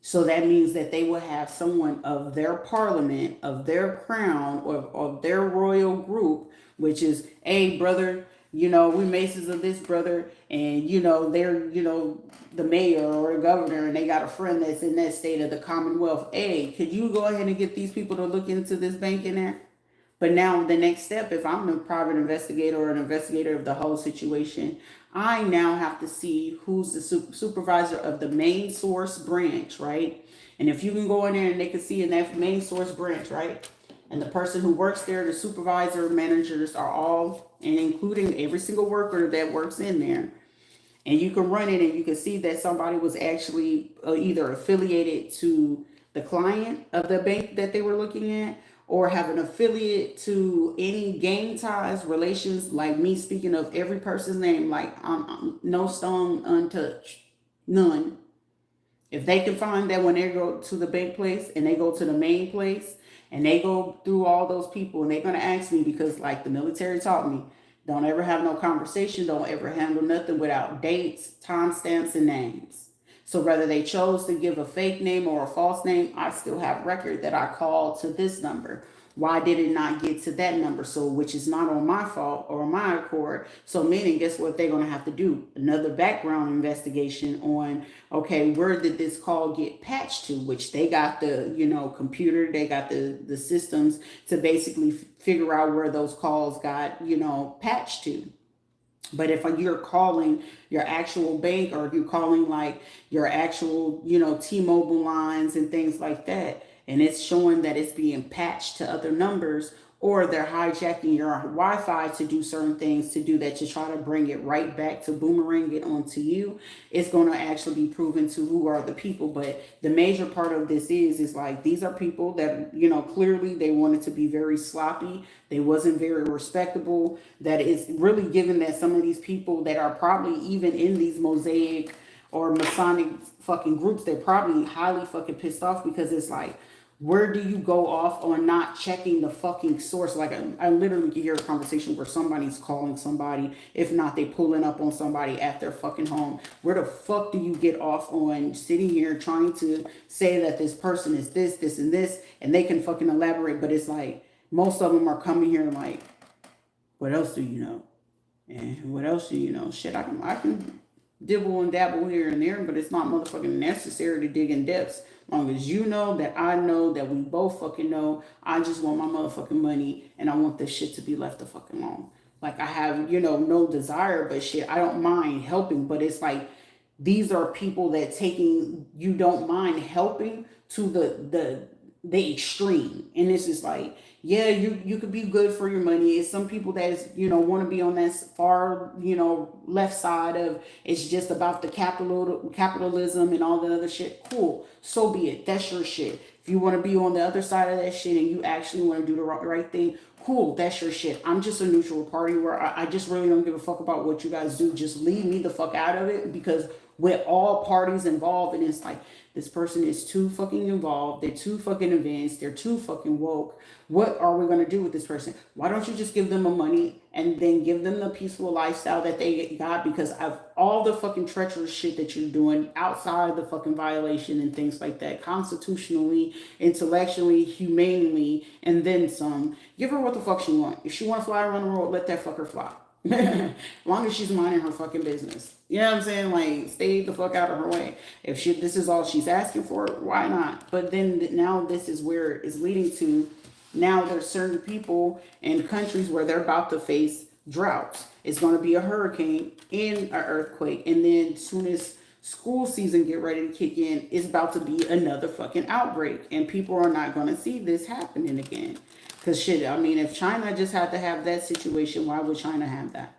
So that means that they will have someone of their parliament, of their crown, or of their royal group, which is, hey, brother, we Masons of this, brother, and, they're, the mayor or the governor, and they got a friend that's in that state of the Commonwealth. Hey, could you go ahead and get these people to look into this bank in there? But now the next step, if I'm a private investigator or an investigator of the whole situation, I now have to see who's the supervisor of the main source branch, right? And if you can go in there and they can see in that main source branch, right? And the person who works there, the supervisor, managers are all, and including every single worker that works in there. And you can run it and you can see that somebody was actually either affiliated to the client of the bank that they were looking at, or have an affiliate to any gang ties, relations, like me speaking of every person's name, like no stone untouched, none. If they can find that when they go to the bank place and they go to the main place and they go through all those people and they're going to ask me, because like the military taught me, don't ever have no conversation, don't ever handle nothing without dates, timestamps, and names. So whether they chose to give a fake name or a false name, I still have record that I called to this number. Why did it not get to that number? So, which is not on my fault or my accord. So meaning, guess what they're going to have to do? Another background investigation on, okay, where did this call get patched to? Which they got the, computer, they got the systems to basically figure out where those calls got, patched to. But if you're calling your actual bank, or if you're calling like your actual, T-Mobile lines and things like that, and it's showing that it's being patched to other numbers, or they're hijacking your Wi-Fi to do certain things to do that, to try to bring it right back to boomerang it onto you, it's going to actually be proven to who are the people. But the major part of this is like, these are people that, clearly they wanted to be very sloppy. They wasn't very respectable. That is really given that some of these people that are probably even in these Mosaic or Masonic fucking groups, they're probably highly fucking pissed off, because it's like, where do you go off on not checking the fucking source? Like I literally can hear a conversation where somebody's calling somebody. If not, they pulling up on somebody at their fucking home. Where the fuck do you get off on sitting here trying to say that this person is this, this, and this, and they can fucking elaborate? But it's like, most of them are coming here like, what else do you know? And what else do you know? Shit, I can dibble and dabble here and there, but it's not motherfucking necessary to dig in depths. As long as you know that I know that we both fucking know, I just want my motherfucking money, and I want this shit to be left the fucking alone. Like, I have, no desire, but shit, I don't mind helping. But it's like, these are people that taking, you don't mind helping to the extreme. And this is like, yeah, you could be good for your money. It's some people that is, want to be on that far, left side of, it's just about the capitalism and all the other shit. Cool. So be it. That's your shit. If you want to be on the other side of that shit and you actually want to do the right thing, cool. That's your shit. I'm just a neutral party where I just really don't give a fuck about what you guys do. Just leave me the fuck out of it, because with all parties involved, and it's like, this person is too fucking involved. They're too fucking advanced. They're too fucking woke. What are we going to do with this person? Why don't you just give them the money and then give them the peaceful lifestyle that they got? Because of all the fucking treacherous shit that you're doing outside the fucking violation and things like that, constitutionally, intellectually, humanely, and then some. Give her what the fuck she wants. If she want to fly around the world, let that fucker fly. As long as she's minding her fucking business. You know what I'm saying? Like, stay the fuck out of her way. If this is all she's asking for, why not? But then now this is where it's leading to. Now there's certain people and countries where they're about to face droughts. It's going to be a hurricane and an earthquake. And then as soon as school season get ready to kick in, it's about to be another fucking outbreak. And people are not going to see this happening again. Because shit, I mean, if China just had to have that situation, why would China have that?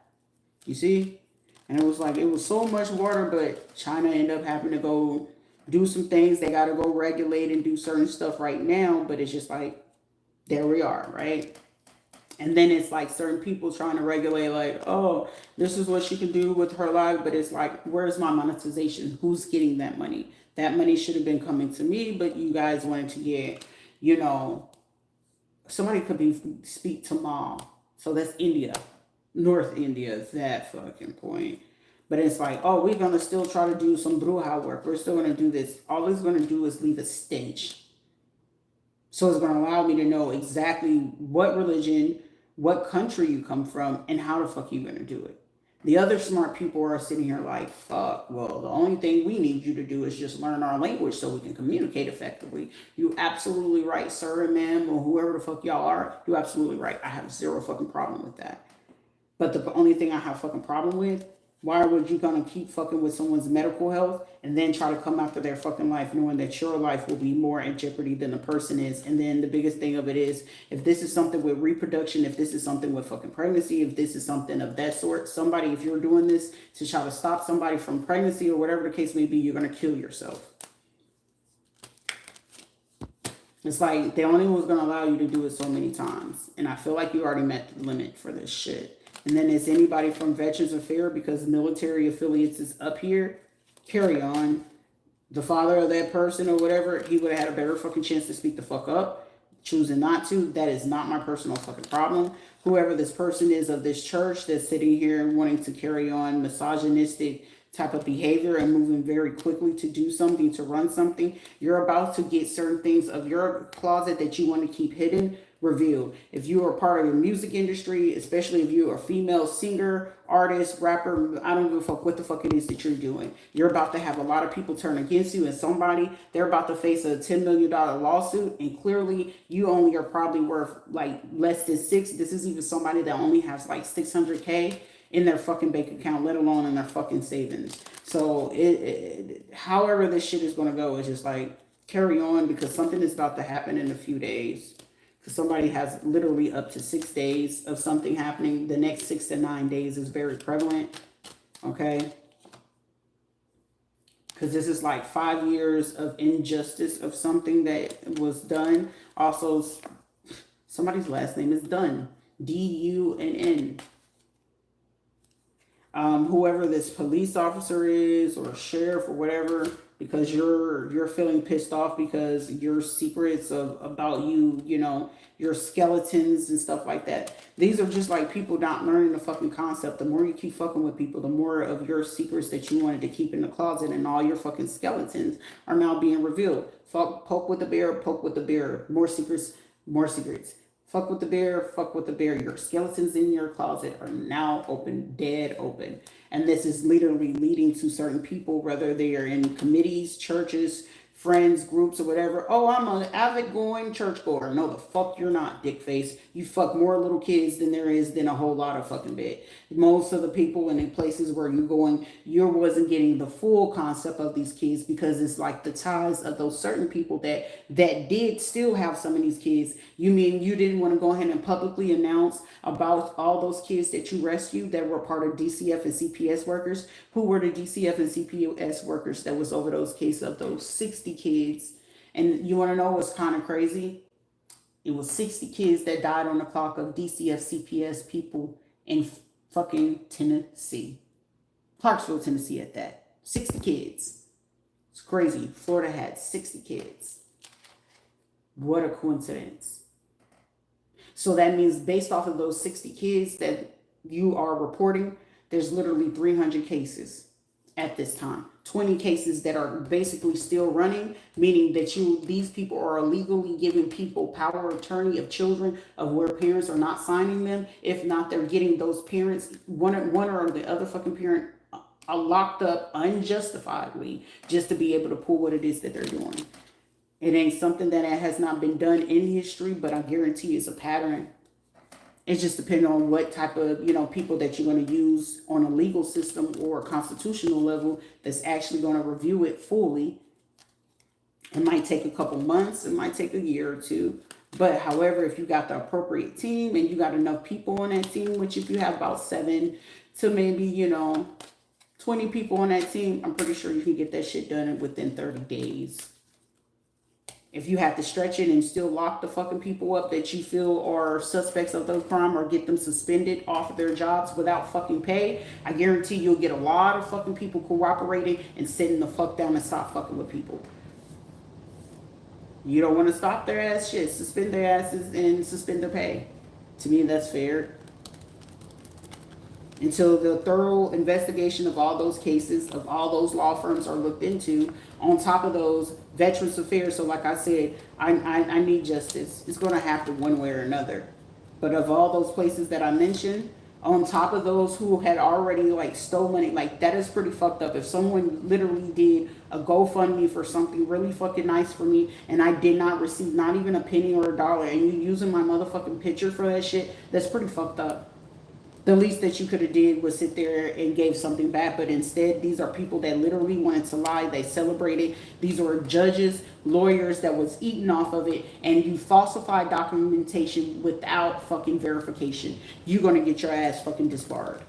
You see? And it was like, it was so much water, but China ended up having to go do some things. They got to go regulate and do certain stuff right now. But it's just like, there we are, right? And then it's like certain people trying to regulate, like, oh, this is what she can do with her life. But it's like, where's my monetization? Who's getting that money? That money should have been coming to me, but you guys wanted to get, somebody could speak to mom. So that's India. North India at that fucking point. But it's like, oh, we're gonna still try to do some bruja work. We're still gonna do this. All it's gonna do is leave a stench. So it's gonna allow me to know exactly what religion, what country you come from, and how the fuck you gonna do it. The other smart people are sitting here like, fuck, well, the only thing we need you to do is just learn our language so we can communicate effectively. You absolutely right, sir and ma'am, or whoever the fuck y'all are. You absolutely right. I have zero fucking problem with that. But the only thing I have fucking problem with, why would you gonna keep fucking with someone's medical health and then try to come after their fucking life knowing that your life will be more in jeopardy than the person is? And then the biggest thing of it is, if this is something with reproduction, if this is something with fucking pregnancy, if this is something of that sort, somebody, if you're doing this to try to stop somebody from pregnancy or whatever the case may be, you're gonna kill yourself. It's like they only was gonna allow you to do it so many times. And I feel like you already met the limit for this shit. And then is anybody from Veterans Affairs, because military affiliates is up here, carry on. The father of that person or whatever, he would have had a better fucking chance to speak the fuck up. Choosing not to, that is not my personal fucking problem. Whoever this person is of this church that's sitting here and wanting to carry on misogynistic type of behavior and moving very quickly to do something, to run something, you're about to get certain things of your closet that you want to keep hidden revealed. If you are part of the music industry, especially if you are a female singer, artist, rapper, I don't give a fuck what the fuck it is that you're doing. You're about to have a lot of people turn against you, and somebody, they're about to face a $10 million lawsuit, and clearly you only are probably worth like less than six. This is even somebody that only has like 600K in their fucking bank account, let alone in their fucking savings. So however this shit is going to go is just like carry on, because something is about to happen in a few days. Because somebody has literally up to 6 days of something happening. The next 6 to 9 days is very prevalent. Okay. Because this is like 5 years of injustice of something that was done. Also, somebody's last name is Dunn. D-U-N-N. Whoever this police officer is or sheriff or whatever, because you're feeling pissed off because your secrets about you, you know, your skeletons and stuff like that. These are just like people not learning the fucking concept. The more you keep fucking with people, the more of your secrets that you wanted to keep in the closet and all your fucking skeletons are now being revealed. Fuck, poke with the bear, poke with the bear. More secrets, more secrets. Fuck with the bear, fuck with the bear. Your skeletons in your closet are now open, dead open. And this is literally leading to certain people, whether they are in committees, churches, friends, groups, or whatever. Oh, I'm an avid going churchgoer. No, the fuck you're not, dick face. You fuck more little kids than there is than a whole lot of fucking bit. Most of the people in the places where you're going, you wasn't getting the full concept of these kids, because it's like the ties of those certain people that did still have some of these kids. You mean you didn't want to go ahead and publicly announce about all those kids that you rescued that were part of DCF and CPS workers? Who were the DCF and CPS workers that was over those cases of those 60 kids? And you want to know what's kind of crazy? It was 60 kids that died on the clock of DCF CPS people in fucking Tennessee. Clarksville, Tennessee at that. 60 kids. It's crazy. Florida had 60 kids. What a coincidence. So that means based off of those 60 kids that you are reporting, there's literally 300 cases at this time. 20 cases that are basically still running, meaning that these people are illegally giving people power of attorney of children of where parents are not signing them. If not, they're getting those parents, one or the other fucking parent, locked up unjustifiably just to be able to pull what it is that they're doing. It ain't something that has not been done in history, but I guarantee it's a pattern. It's just depending on what type of, people that you're going to use on a legal system or a constitutional level that's actually going to review it fully. It might take a couple months. It might take a year or two. But however, if you got the appropriate team and you got enough people on that team, which if you have about 7 to maybe, 20 people on that team, I'm pretty sure you can get that shit done within 30 days. If you have to stretch it and still lock the fucking people up that you feel are suspects of the crime or get them suspended off of their jobs without fucking pay, I guarantee you'll get a lot of fucking people cooperating and sitting the fuck down and stop fucking with people. You don't want to stop their ass shit. Suspend their asses and suspend their pay. To me, that's fair. until the thorough investigation of all those cases, of all those law firms are looked into. On top of those, Veterans Affairs. So like I said, I need justice. It's going to happen one way or another. But of all those places that I mentioned, on top of those who had already like stole money, like that is pretty fucked up. If someone literally did a GoFundMe for something really fucking nice for me and I did not receive not even a penny or a dollar, and you using my motherfucking picture for that shit, that's pretty fucked up. The least that you could have did was sit there and gave something back. But instead, these are people that literally wanted to lie. They celebrated. These are judges, lawyers that was eating off of it. And you falsified documentation without fucking verification. You're going to get your ass fucking disbarred.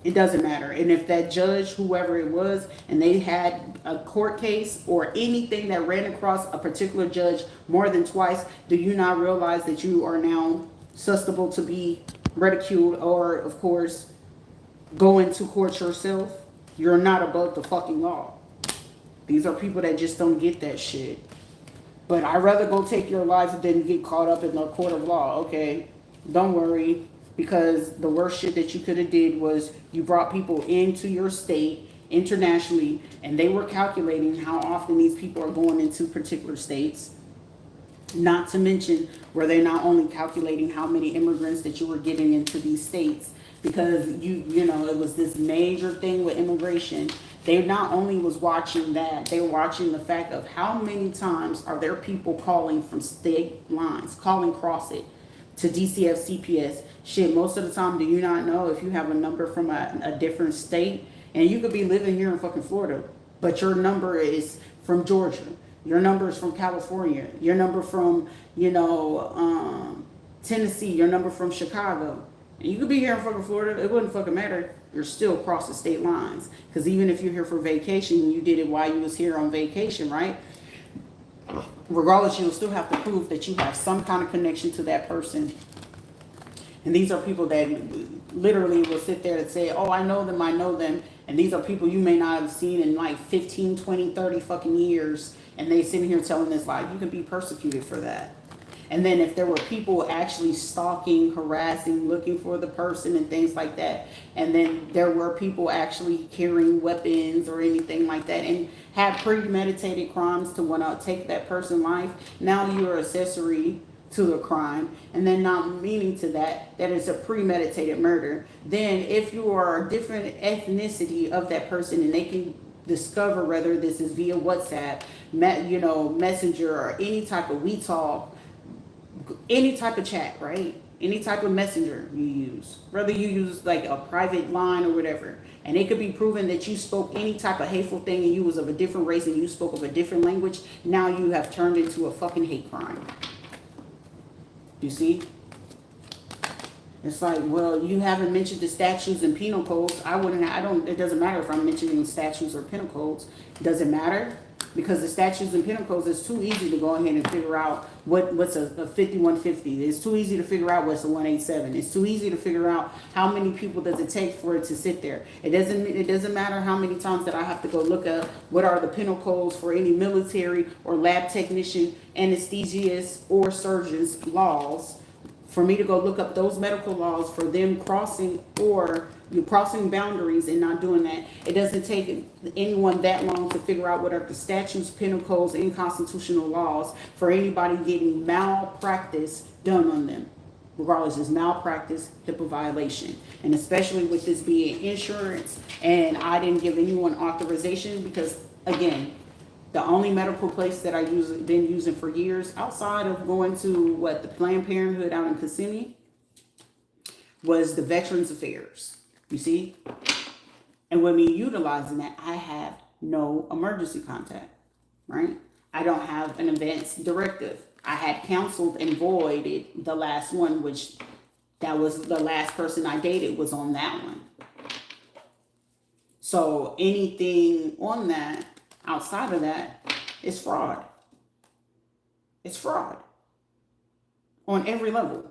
It doesn't matter. And if that judge, whoever it was, and they had a court case or anything that ran across a particular judge more than twice, do you not realize that you are now susceptible to be ridiculed or, of course, go into court yourself? You're not above the fucking law. These are people that just don't get that shit. But I'd rather go take your life than get caught up in the court of law. Okay, don't worry, because the worst shit that you could have did was you brought people into your state internationally, and they were calculating how often these people are going into particular states. Not to mention, were they not only calculating how many immigrants that you were getting into these states, because you know, it was this major thing with immigration. They not only was watching that, they were watching the fact of how many times are there people calling from state lines, calling cross it to DCF, CPS. Shit, most of the time, do you not know if you have a number from a different state, and you could be living here in fucking Florida, but your number is from Georgia. Your number is from California. Your number from, Tennessee. Your number from Chicago. And you could be here in fucking Florida. It wouldn't fucking matter. You're still across the state lines. Because even if you're here for vacation, you did it while you was here on vacation, right? Regardless, you'll still have to prove that you have some kind of connection to that person. And these are people that literally will sit there and say, oh, I know them, I know them. And these are people you may not have seen in like 15, 20, 30 fucking years. And they sitting here telling this lie. You can be persecuted for that. And then if there were people actually stalking, harassing, looking for the person and things like that, and then there were people actually carrying weapons or anything like that and had premeditated crimes to want to take that person's life, now you're accessory to the crime, and then not meaning to that it's a premeditated murder. Then if you are a different ethnicity of that person and they can discover whether this is via WhatsApp, Messenger, or any type of WeTalk, any type of chat, right? Any type of messenger you use, whether you use like a private line or whatever, and it could be proven that you spoke any type of hateful thing and you was of a different race and you spoke of a different language, now you have turned into a fucking hate crime. You see? It's like, well, you haven't mentioned the statutes and penal codes. It doesn't matter if I'm mentioning statutes or penal codes. It doesn't matter, because the statutes and penal codes, it's too easy to go ahead and figure out what's a 5150. It's too easy to figure out what's a 187. It's too easy to figure out how many people does it take for it to sit there. It doesn't matter how many times that I have to go look up what are the penal codes for any military or lab technician, anesthesiast, or surgeon's laws, for me to go look up those medical laws for them crossing boundaries and not doing that. It doesn't take anyone that long to figure out what are the statutes, penal codes, and constitutional laws for anybody getting malpractice done on them. Regardless, it's malpractice, HIPAA violation. And especially with this being insurance, and I didn't give anyone authorization because, again, the only medical place that I been using for years, outside of going to the Planned Parenthood out in Kissimmee, was the Veterans Affairs. You see? And with me utilizing that, I have no emergency contact, right? I don't have an advance directive. I had canceled and voided the last one, which that was the last person I dated was on that one. So anything on that, outside of that, is fraud. It's fraud on every level,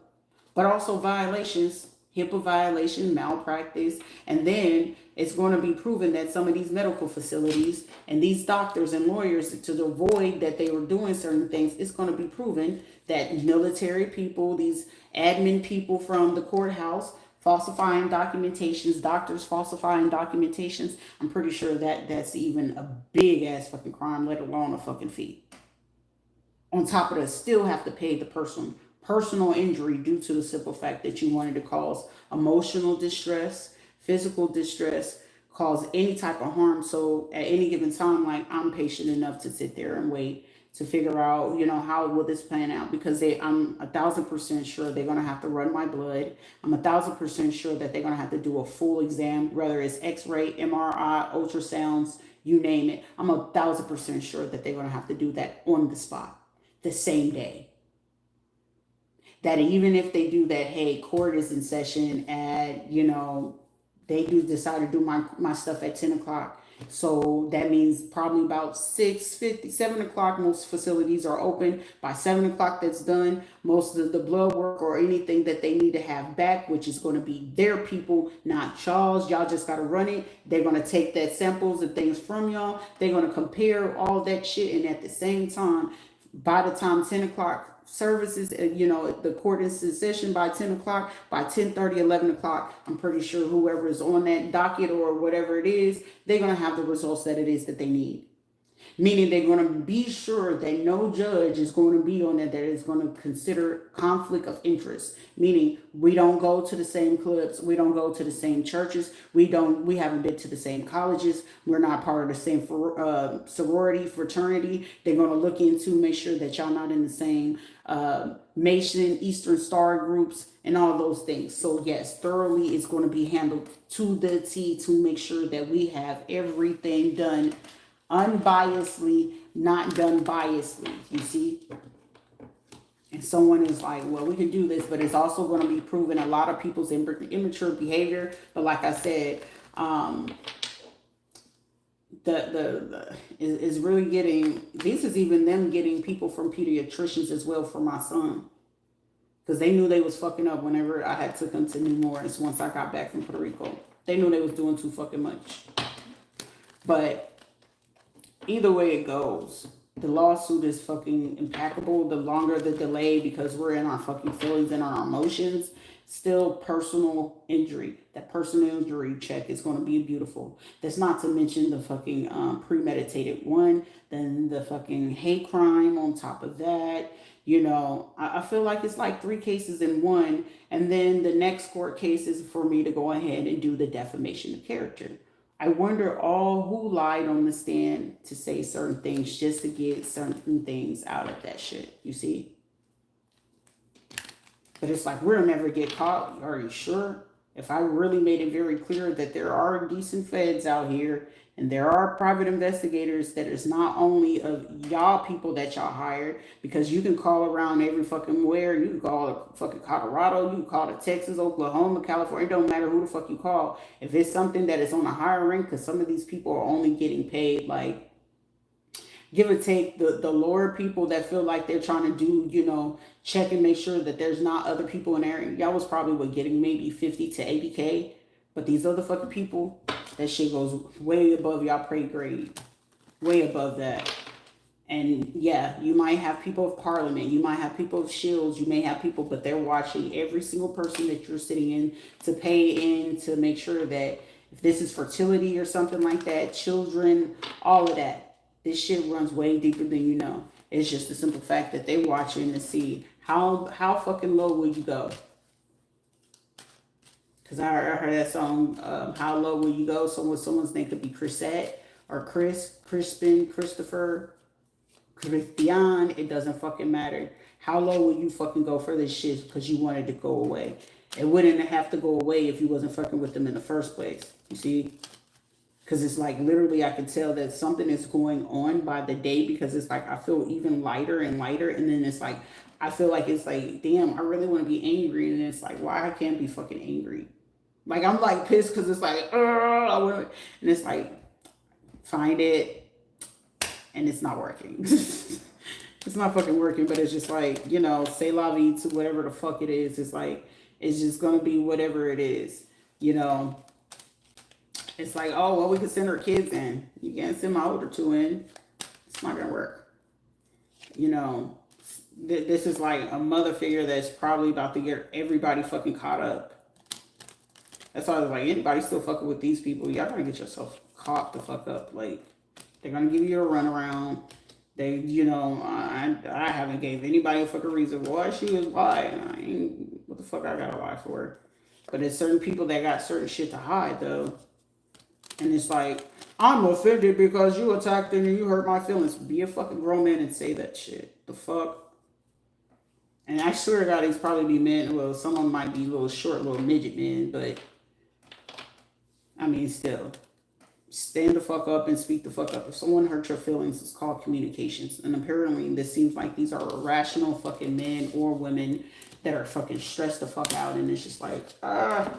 but also violations, HIPAA violation, malpractice, and then it's going to be proven that some of these medical facilities and these doctors and lawyers, to avoid that they were doing certain things, it's going to be proven that military people, these admin people from the courthouse, falsifying documentations, doctors falsifying documentations. I'm pretty sure that that's even a big ass fucking crime, let alone a fucking fee. On top of that, still have to pay the personal injury due to the simple fact that you wanted to cause emotional distress, physical distress, cause any type of harm. So at any given time, like, I'm patient enough to sit there and wait to figure out, how will this plan out? Because I'm 1,000% sure they're gonna have to run my blood. I'm 1,000% sure that they're gonna have to do a full exam, whether it's X-ray, MRI, ultrasounds, you name it. I'm 1,000% sure that they're gonna have to do that on the spot, the same day. That even if they do that, hey, court is in session at, they do decide to do my stuff at 10 o'clock. So that means probably about 6:50, 7 o'clock, most facilities are open. By 7 o'clock, that's done. Most of the blood work or anything that they need to have back, which is going to be their people, not y'all's. Y'all just got to run it. They're going to take that samples and things from y'all. They're going to compare all that shit. And at the same time, by the time 10 o'clock services, the court is in session by 10 o'clock, by 10:30, 11 o'clock, I'm pretty sure whoever is on that docket or whatever it is, they're going to have the results that it is that they need. Meaning they're going to be sure that no judge is going to be on that is going to consider conflict of interest. Meaning we don't go to the same clubs, we don't go to the same churches, we haven't been to the same colleges, we're not part of the same sorority, fraternity. They're going to look into, make sure that y'all not in the same Mason, Eastern Star groups, and all those things. So yes, thoroughly it's going to be handled to the T to make sure that we have everything done unbiasedly, not done biasedly, you see? And someone is like, well, we can do this, but it's also going to be proving a lot of people's immature behavior. But like I said, is really getting, this is even them getting people from pediatricians as well for my son. Because they knew they was fucking up whenever I had took him to New Orleans once I got back from Puerto Rico. They knew they was doing too fucking much. But either way it goes, the lawsuit is fucking impeccable. The longer the delay, because we're in our fucking feelings and our emotions, still personal injury. That personal injury check is going to be beautiful. That's not to mention the fucking premeditated one, then the fucking hate crime on top of that. I feel like it's like 3 cases in one, and then the next court case is for me to go ahead and do the defamation of character. I wonder all who lied on the stand to say certain things just to get certain things out of that shit, you see? But it's like, we'll never get caught. Are you sure? If I really made it very clear that there are decent feds out here and there are private investigators, that is not only of y'all people that y'all hired, because you can call around every fucking where. You can call fucking Colorado, you can call to Texas, Oklahoma, California. It don't matter who the fuck you call. If it's something that is on a higher rank, because some of these people are only getting paid like, give or take, the lower people that feel like they're trying to do, check and make sure that there's not other people in there. Y'all was probably getting maybe 50 to 80K. But these other fucking people, that shit goes way above y'all pay grade. Way above that. And yeah, you might have people of parliament. You might have people of shields. You may have people, but they're watching every single person that you're sitting in to pay in to make sure that if this is fertility or something like that, children, all of that. This shit runs way deeper than you know. It's just the simple fact that they're watching to see how fucking low will you go. Because I heard that song, How Low Will You Go? Someone's name could be Chrisette or Crispin, Christopher, Christian. It doesn't fucking matter. How low will you fucking go for this shit because you wanted to go away? It wouldn't have to go away if you wasn't fucking with them in the first place. You see? Because it's like literally I can tell that something is going on by the day, because it's like I feel even lighter and lighter. And then it's like, I feel like it's like, damn, I really want to be angry. And it's like, why I can't be fucking angry? Like, I'm like pissed because it's like, and it's like, find it, and it's not working. It's not fucking working, but it's just like, say la vie to whatever the fuck it is. It's like, it's just going to be whatever it is, It's like, oh, well, we could send our kids in. You can't send my older 2 in. It's not going to work. This is like a mother figure that's probably about to get everybody fucking caught up. That's why I was like, anybody still fucking with these people, y'all gotta get yourself caught the fuck up. Like, they're gonna give you a runaround. They, I haven't gave anybody a fucking reason why she was lying. I ain't, what the fuck I gotta lie for? But there's certain people that got certain shit to hide, though. And it's like, I'm offended because you attacked and you hurt my feelings. Be a fucking grown man and say that shit. The fuck? And I swear to God, these probably be men. Well, some of them might be little short, little midget men, but I mean, still, stand the fuck up and speak the fuck up. If someone hurts your feelings, it's called communications. And apparently, this seems like these are irrational fucking men or women that are fucking stressed the fuck out. And it's just like, oh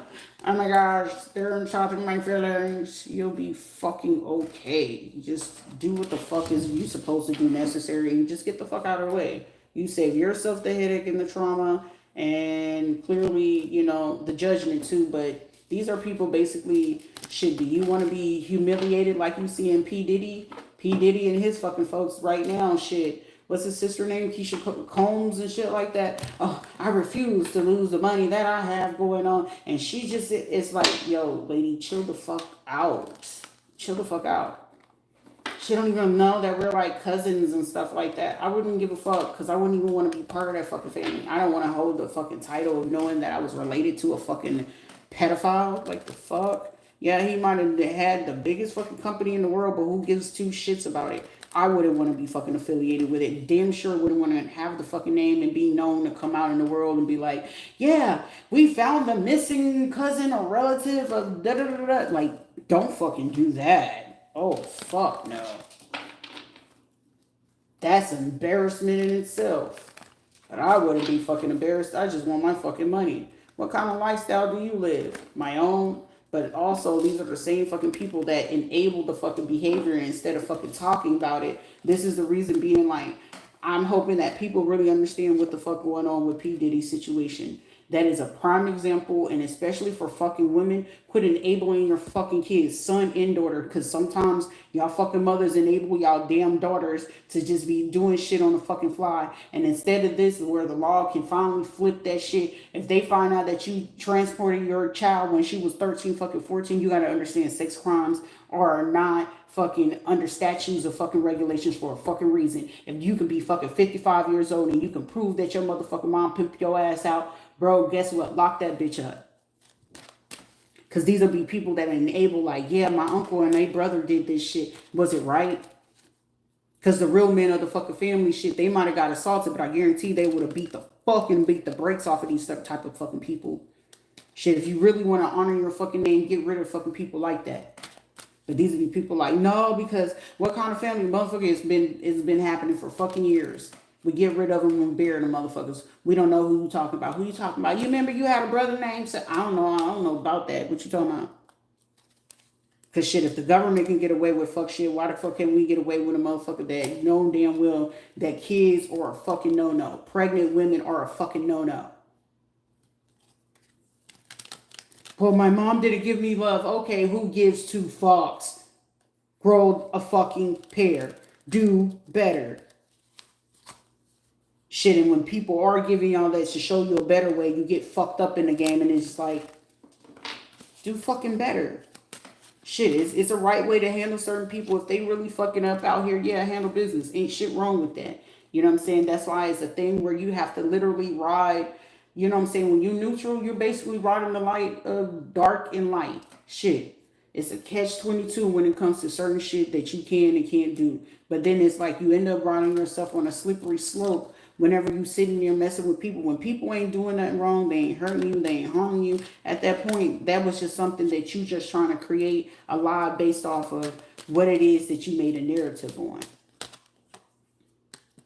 my gosh, they're chopping my feelings. You'll be fucking okay. Just do what the fuck is you supposed to do necessary and just get the fuck out of the way. You save yourself the headache and the trauma and clearly, the judgment too. But these are people basically, shit, do you want to be humiliated like you see in P. Diddy? P. Diddy and his fucking folks right now, shit. What's his sister name? Keisha Combs and shit like that. Oh, I refuse to lose the money that I have going on. And she just, it's like, yo, lady, chill the fuck out. Chill the fuck out. She don't even know that we're like cousins and stuff like that. I wouldn't give a fuck because I wouldn't even want to be part of that fucking family. I don't want to hold the fucking title of knowing that I was related to a fucking pedophile. Like the fuck? Yeah, he might have had the biggest fucking company in the world, but who gives two shits about it? I wouldn't want to be fucking affiliated with it. Damn sure wouldn't want to have the fucking name and be known to come out in the world and be like, yeah, we found the missing cousin or relative of da da da da. Like, don't fucking do that. Oh, fuck no. That's embarrassment in itself. But I wouldn't be fucking embarrassed. I just want my fucking money. What kind of lifestyle do you live? My own. But also, these are the same fucking people that enable the fucking behavior instead of fucking talking about it. This is the reason being like, I'm hoping that people really understand what the fuck going on with P. Diddy's situation. That is a prime example, and especially for fucking women, quit enabling your fucking kids, son and daughter, because sometimes y'all fucking mothers enable y'all damn daughters to just be doing shit on the fucking fly. And instead of this, where the law can finally flip that shit, if they find out that you transported your child when she was 13, fucking 14, you gotta understand sex crimes are not fucking under statutes of fucking regulations for a fucking reason. If you can be fucking 55 years old and you can prove that your motherfucking mom pimped your ass out, bro, guess what? Lock that bitch up. Because these will be people that enable, like, yeah, my uncle and my brother did this shit. Was it right? Because the real men of the fucking family shit, they might have got assaulted, but I guarantee they would have beat the brakes off of these type of fucking people. Shit, if you really want to honor your fucking name, get rid of fucking people like that. But these will be people like, no, because what kind of family motherfucker it's been happening for fucking years. We get rid of them and bury the motherfuckers. We don't know who you talking about. Who you talking about? You remember you had a brother named? I don't know about that. What you talking about? Because shit, if the government can get away with fuck shit, why the fuck can't we get away with a motherfucker that know damn well that kids are a fucking no-no. Pregnant women are a fucking no-no. Well, my mom didn't give me love. Okay, who gives two fucks? Grow a fucking pair. Do better. Shit, and when people are giving y'all that to show you a better way, you get fucked up in the game, and it's like, do fucking better. Shit, it's a right way to handle certain people. If they really fucking up out here, yeah, handle business. Ain't shit wrong with that. You know what I'm saying? That's why it's a thing where you have to literally ride. You know what I'm saying? When you're neutral, you're basically riding the light of dark and light. Shit. It's a catch-22 when it comes to certain shit that you can and can't do. But then it's like you end up riding yourself on a slippery slope whenever you sitting there messing with people. When people ain't doing nothing wrong, they ain't hurting you, they ain't harming you. At that point, that was just something that you just trying to create a lie based off of what it is that you made a narrative on.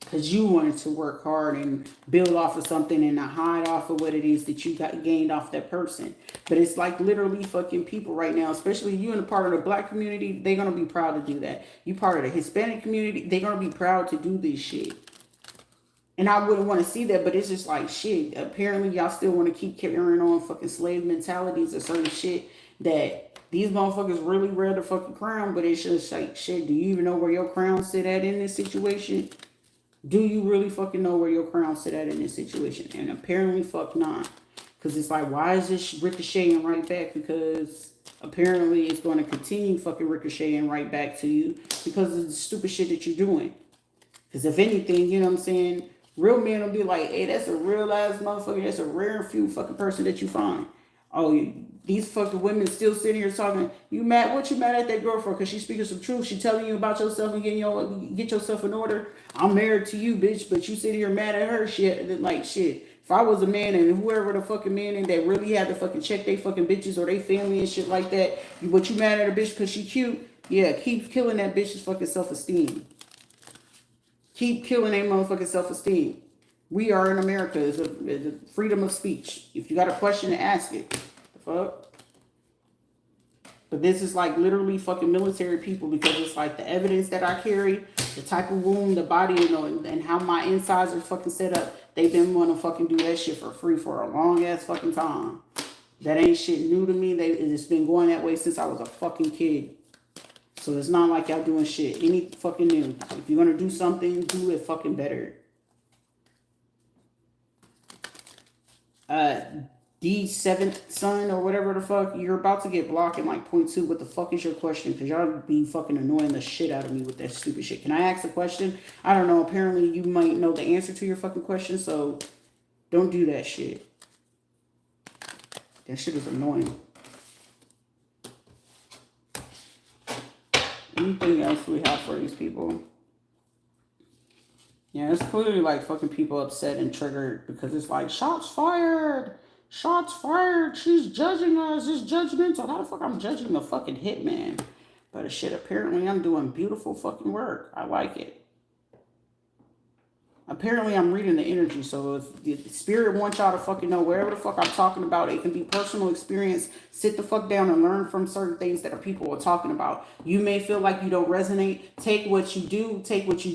Because you wanted to work hard and build off of something and not hide off of what it is that you got gained off that person. But it's like literally fucking people right now, especially you in a part of the black community, they're going to be proud to do that. You part of the Hispanic community, they're going to be proud to do this shit. And I wouldn't want to see that, but it's just like, shit, apparently y'all still want to keep carrying on fucking slave mentalities or certain shit that these motherfuckers really wear the fucking crown, but it's just like, shit, do you even know where your crown sit at in this situation? Do you really fucking know where your crown sit at in this situation? And apparently fuck not. Because it's like, why is this ricocheting right back? Because apparently it's going to continue fucking ricocheting right back to you because of the stupid shit that you're doing. Because if anything, you know what I'm saying, real men will be like, hey, that's a real ass motherfucker. That's a rare and few fucking person that you find. Oh, these fucking women still sitting here talking, you mad? What you mad at that girl for? Because she's speaking some truth. She telling you about yourself and get yourself in order. I'm married to you, bitch, but you sit here mad at her. Shit, like shit. If I was a man and whoever the fucking man and that really had to fucking check they fucking bitches or they family and shit like that, but you mad at a bitch because she cute? Yeah, keep killing that bitch's fucking self-esteem. Keep killing a motherfucking self-esteem. We are in America. It's a freedom of speech. If you got a question, ask it. The fuck? But this is like literally fucking military people because it's like the evidence that I carry, the type of womb, the body, you know, and how my insides are fucking set up. They've been wanting to fucking do that shit for free for a long ass fucking time. That ain't shit new to me. It's been going that way since I was a fucking kid. So it's not like y'all doing shit. Any fucking new. If you're gonna do something, do it fucking better. D7th son or whatever the fuck, you're about to get blocked in like point 2. What the fuck is your question? Because y'all be fucking annoying the shit out of me with that stupid shit. Can I ask a question? I don't know. Apparently you might know the answer to your fucking question, so don't do that shit. That shit is annoying. Anything else we have for these people? Yeah, it's clearly like fucking people upset and triggered because it's like, shots fired! Shots fired! She's judging us! It's judgmental! How the fuck I'm judging the fucking hitman? But shit, apparently I'm doing beautiful fucking work. I like it. Apparently I'm reading the energy, so if the spirit wants y'all to fucking know wherever the fuck I'm talking about, it can be personal experience. Sit the fuck down and learn from certain things that people are talking about. You may feel like you don't resonate. Take what you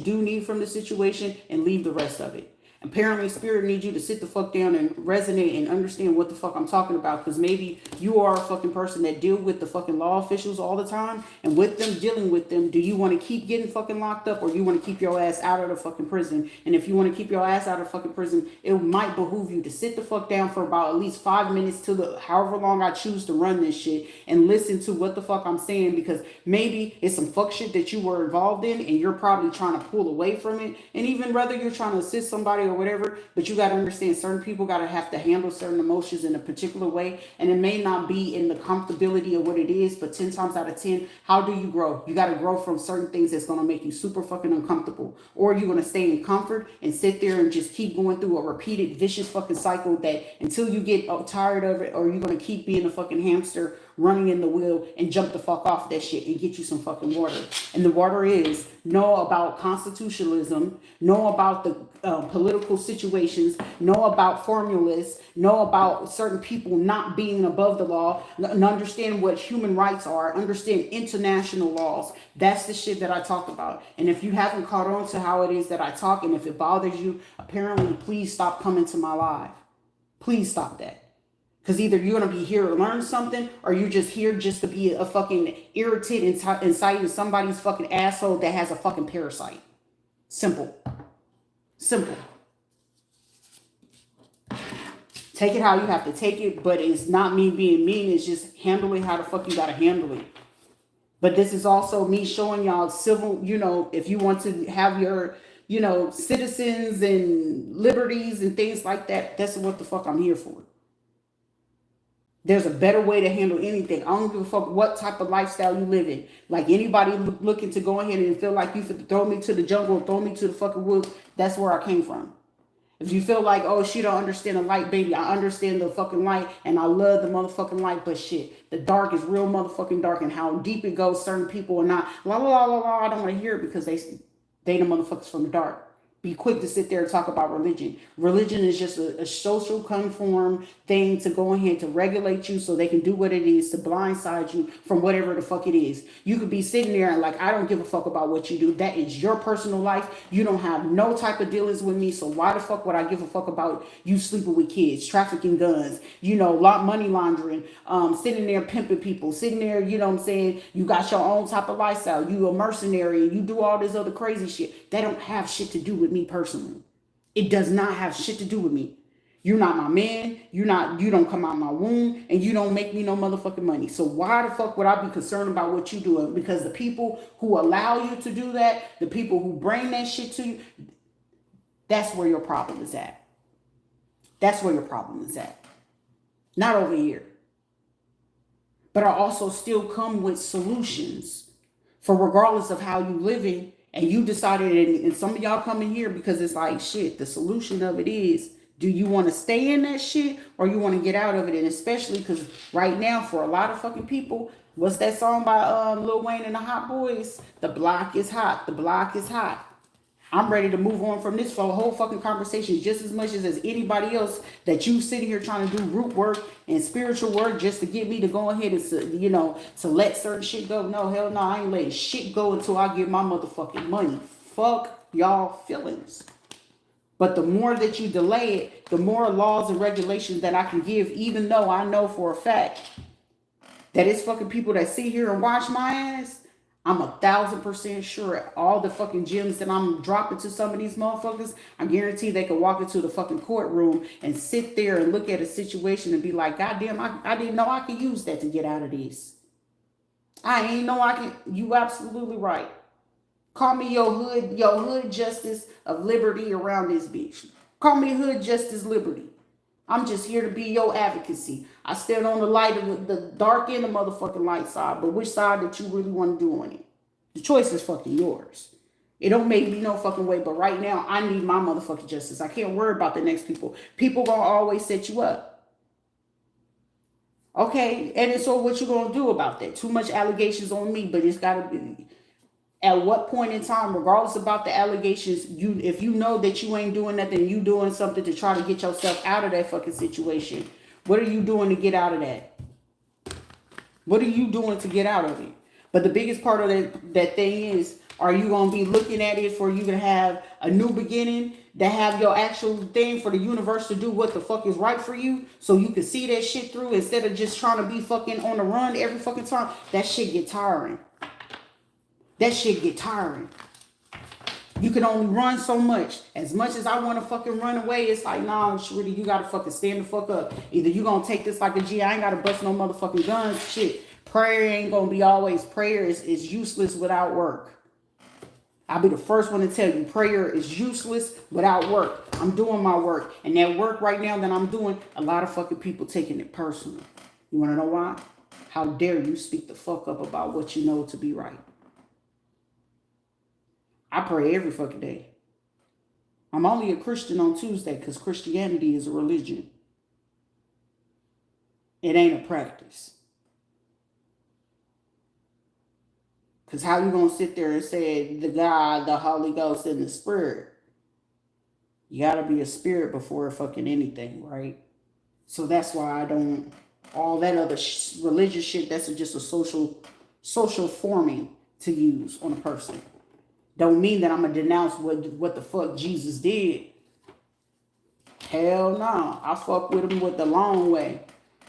do need from the situation and leave the rest of it. Apparently spirit needs you to sit the fuck down and resonate and understand what the fuck I'm talking about, because maybe you are a fucking person that deal with the fucking law officials all the time, and with them dealing with them, do you want to keep getting fucking locked up, or you want to keep your ass out of the fucking prison? And if you want to keep your ass out of the fucking prison, it might behoove you to sit the fuck down for about at least 5 minutes to the however long I choose to run this shit and listen to what the fuck I'm saying, because maybe it's some fuck shit that you were involved in and you're probably trying to pull away from it. And even whether you're trying to assist somebody or whatever, but you got to understand certain people got to have to handle certain emotions in a particular way, and it may not be in the comfortability of what it is, but 10 times out of 10, how do you grow? You got to grow from certain things that's going to make you super fucking uncomfortable, or you're going to stay in comfort and sit there and just keep going through a repeated vicious fucking cycle that until you get tired of it, or you're going to keep being a fucking hamster running in the wheel and jump the fuck off that shit and get you some fucking water. And the water is know about constitutionalism, know about the political situations, know about formulas, know about certain people not being above the law, and understand what human rights are, understand international laws. That's the shit that I talk about. And if you haven't caught on to how it is that I talk, and if it bothers you, apparently please stop coming to my live. Please stop that. Because either you're going to be here to learn something, or you're just here just to be a fucking irritant inside of somebody's fucking asshole that has a fucking parasite. Simple. Simple. Take it how you have to take it, but it's not me being mean. It's just handle it how the fuck you got to handle it. But this is also me showing y'all civil, if you want to have your, citizens and liberties and things like that, that's what the fuck I'm here for. There's a better way to handle anything. I don't give a fuck what type of lifestyle you live in. Like anybody looking to go ahead and feel like you could throw me to the jungle or throw me to the fucking woods, that's where I came from. If you feel like, oh, she don't understand the light, baby, I understand the fucking light and I love the motherfucking light, but shit, the dark is real motherfucking dark, and how deep it goes, certain people are not, la la la la la, I don't want to hear it because they the motherfuckers from the dark. Be quick to sit there and talk about religion. Religion is just a social conform thing to go ahead to regulate you so they can do what it is to blindside you from whatever the fuck it is. You could be sitting there and like, I don't give a fuck about what you do. That is your personal life. You don't have no type of dealings with me. So why the fuck would I give a fuck about you sleeping with kids, trafficking guns, money laundering, sitting there pimping people, sitting there, you know what I'm saying? You got your own type of lifestyle. You a mercenary and you do all this other crazy shit. That don't have shit to do with me personally. It does not have shit to do with me. You're not my man. You don't come out my womb, and you don't make me no motherfucking money. So why the fuck would I be concerned about what you doing? Because the people who allow you to do that, the people who bring that shit to you, that's where your problem is at. That's where your problem is at. Not over here. But I also still come with solutions for regardless of how you living, and you decided, and some of y'all come in here because it's like, shit, the solution of it is, do you want to stay in that shit or you want to get out of it? And especially because right now, for a lot of fucking people, what's that song by Lil Wayne and the Hot Boys? The block is hot. The block is hot. I'm ready to move on from this for a whole fucking conversation just as much as anybody else that you sitting here trying to do root work and spiritual work just to get me to go ahead and, to let certain shit go. No, hell no, I ain't letting shit go until I get my motherfucking money. Fuck y'all feelings. But the more that you delay it, the more laws and regulations that I can give, even though I know for a fact that it's fucking people that sit here and watch my ass. I'm 1,000% sure all the fucking gems that I'm dropping to some of these motherfuckers, I guarantee they can walk into the fucking courtroom and sit there and look at a situation and be like, God damn, I didn't know I could use that to get out of this. I ain't know I can. You absolutely right. Call me your hood justice of liberty around this bitch. Call me hood justice liberty. I'm just here to be your advocacy. I stand on the light of the dark and the motherfucking light side, but which side that you really want to do on it? The choice is fucking yours. It don't make me no fucking way, but right now I need my motherfucking justice. I can't worry about the next people. People gonna always set you up. Okay, and so what you gonna do about that? Too much allegations on me, but it's gotta be. At what point in time, regardless about the allegations, if you know that you ain't doing nothing, you doing something to try to get yourself out of that fucking situation, what are you doing to get out of that? What are you doing to get out of it? But the biggest part of that thing is, are you going to be looking at it for you to have a new beginning, to have your actual thing for the universe to do what the fuck is right for you so you can see that shit through instead of just trying to be fucking on the run every fucking time? That shit get tiring. That shit get tiring. You can only run so much. As much as I want to fucking run away, it's like, nah, Shrita, you gotta fucking stand the fuck up. Either you gonna take this like a G, I ain't gotta bust no motherfucking guns. Shit. Prayer ain't gonna be always. Prayer is useless without work. I'll be the first one to tell you, prayer is useless without work. I'm doing my work. And that work right now that I'm doing, a lot of fucking people taking it personal. You wanna know why? How dare you speak the fuck up about what you know to be right? I pray every fucking day. I'm only a Christian on Tuesday because Christianity is a religion. It ain't a practice. Because how you going to sit there and say the God, the Holy Ghost, and the Spirit? You got to be a spirit before fucking anything, right? So that's why I don't, all that other religious shit, that's just a social forming to use on a person. Don't mean that I'm going to denounce what the fuck Jesus did. Hell no. I fuck with him with the long way.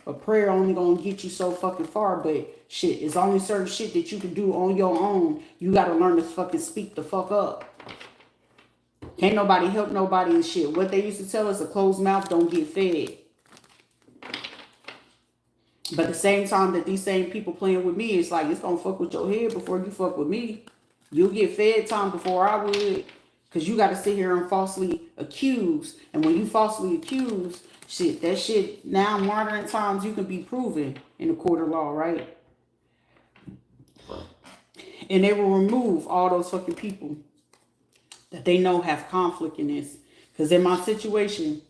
But prayer only going to get you so fucking far. But shit, it's only certain shit that you can do on your own. You got to learn to fucking speak the fuck up. Can't nobody help nobody and shit. What they used to tell us, a closed mouth don't get fed. But at the same time that these same people playing with me, it's like, it's going to fuck with your head before you fuck with me. You'll get fed time before I would. Because you got to sit here and falsely accuse. And when you falsely accuse, shit, that shit, now modern times, you can be proven in the court of law, right? And they will remove all those fucking people that they know have conflict in this. Because in my situation,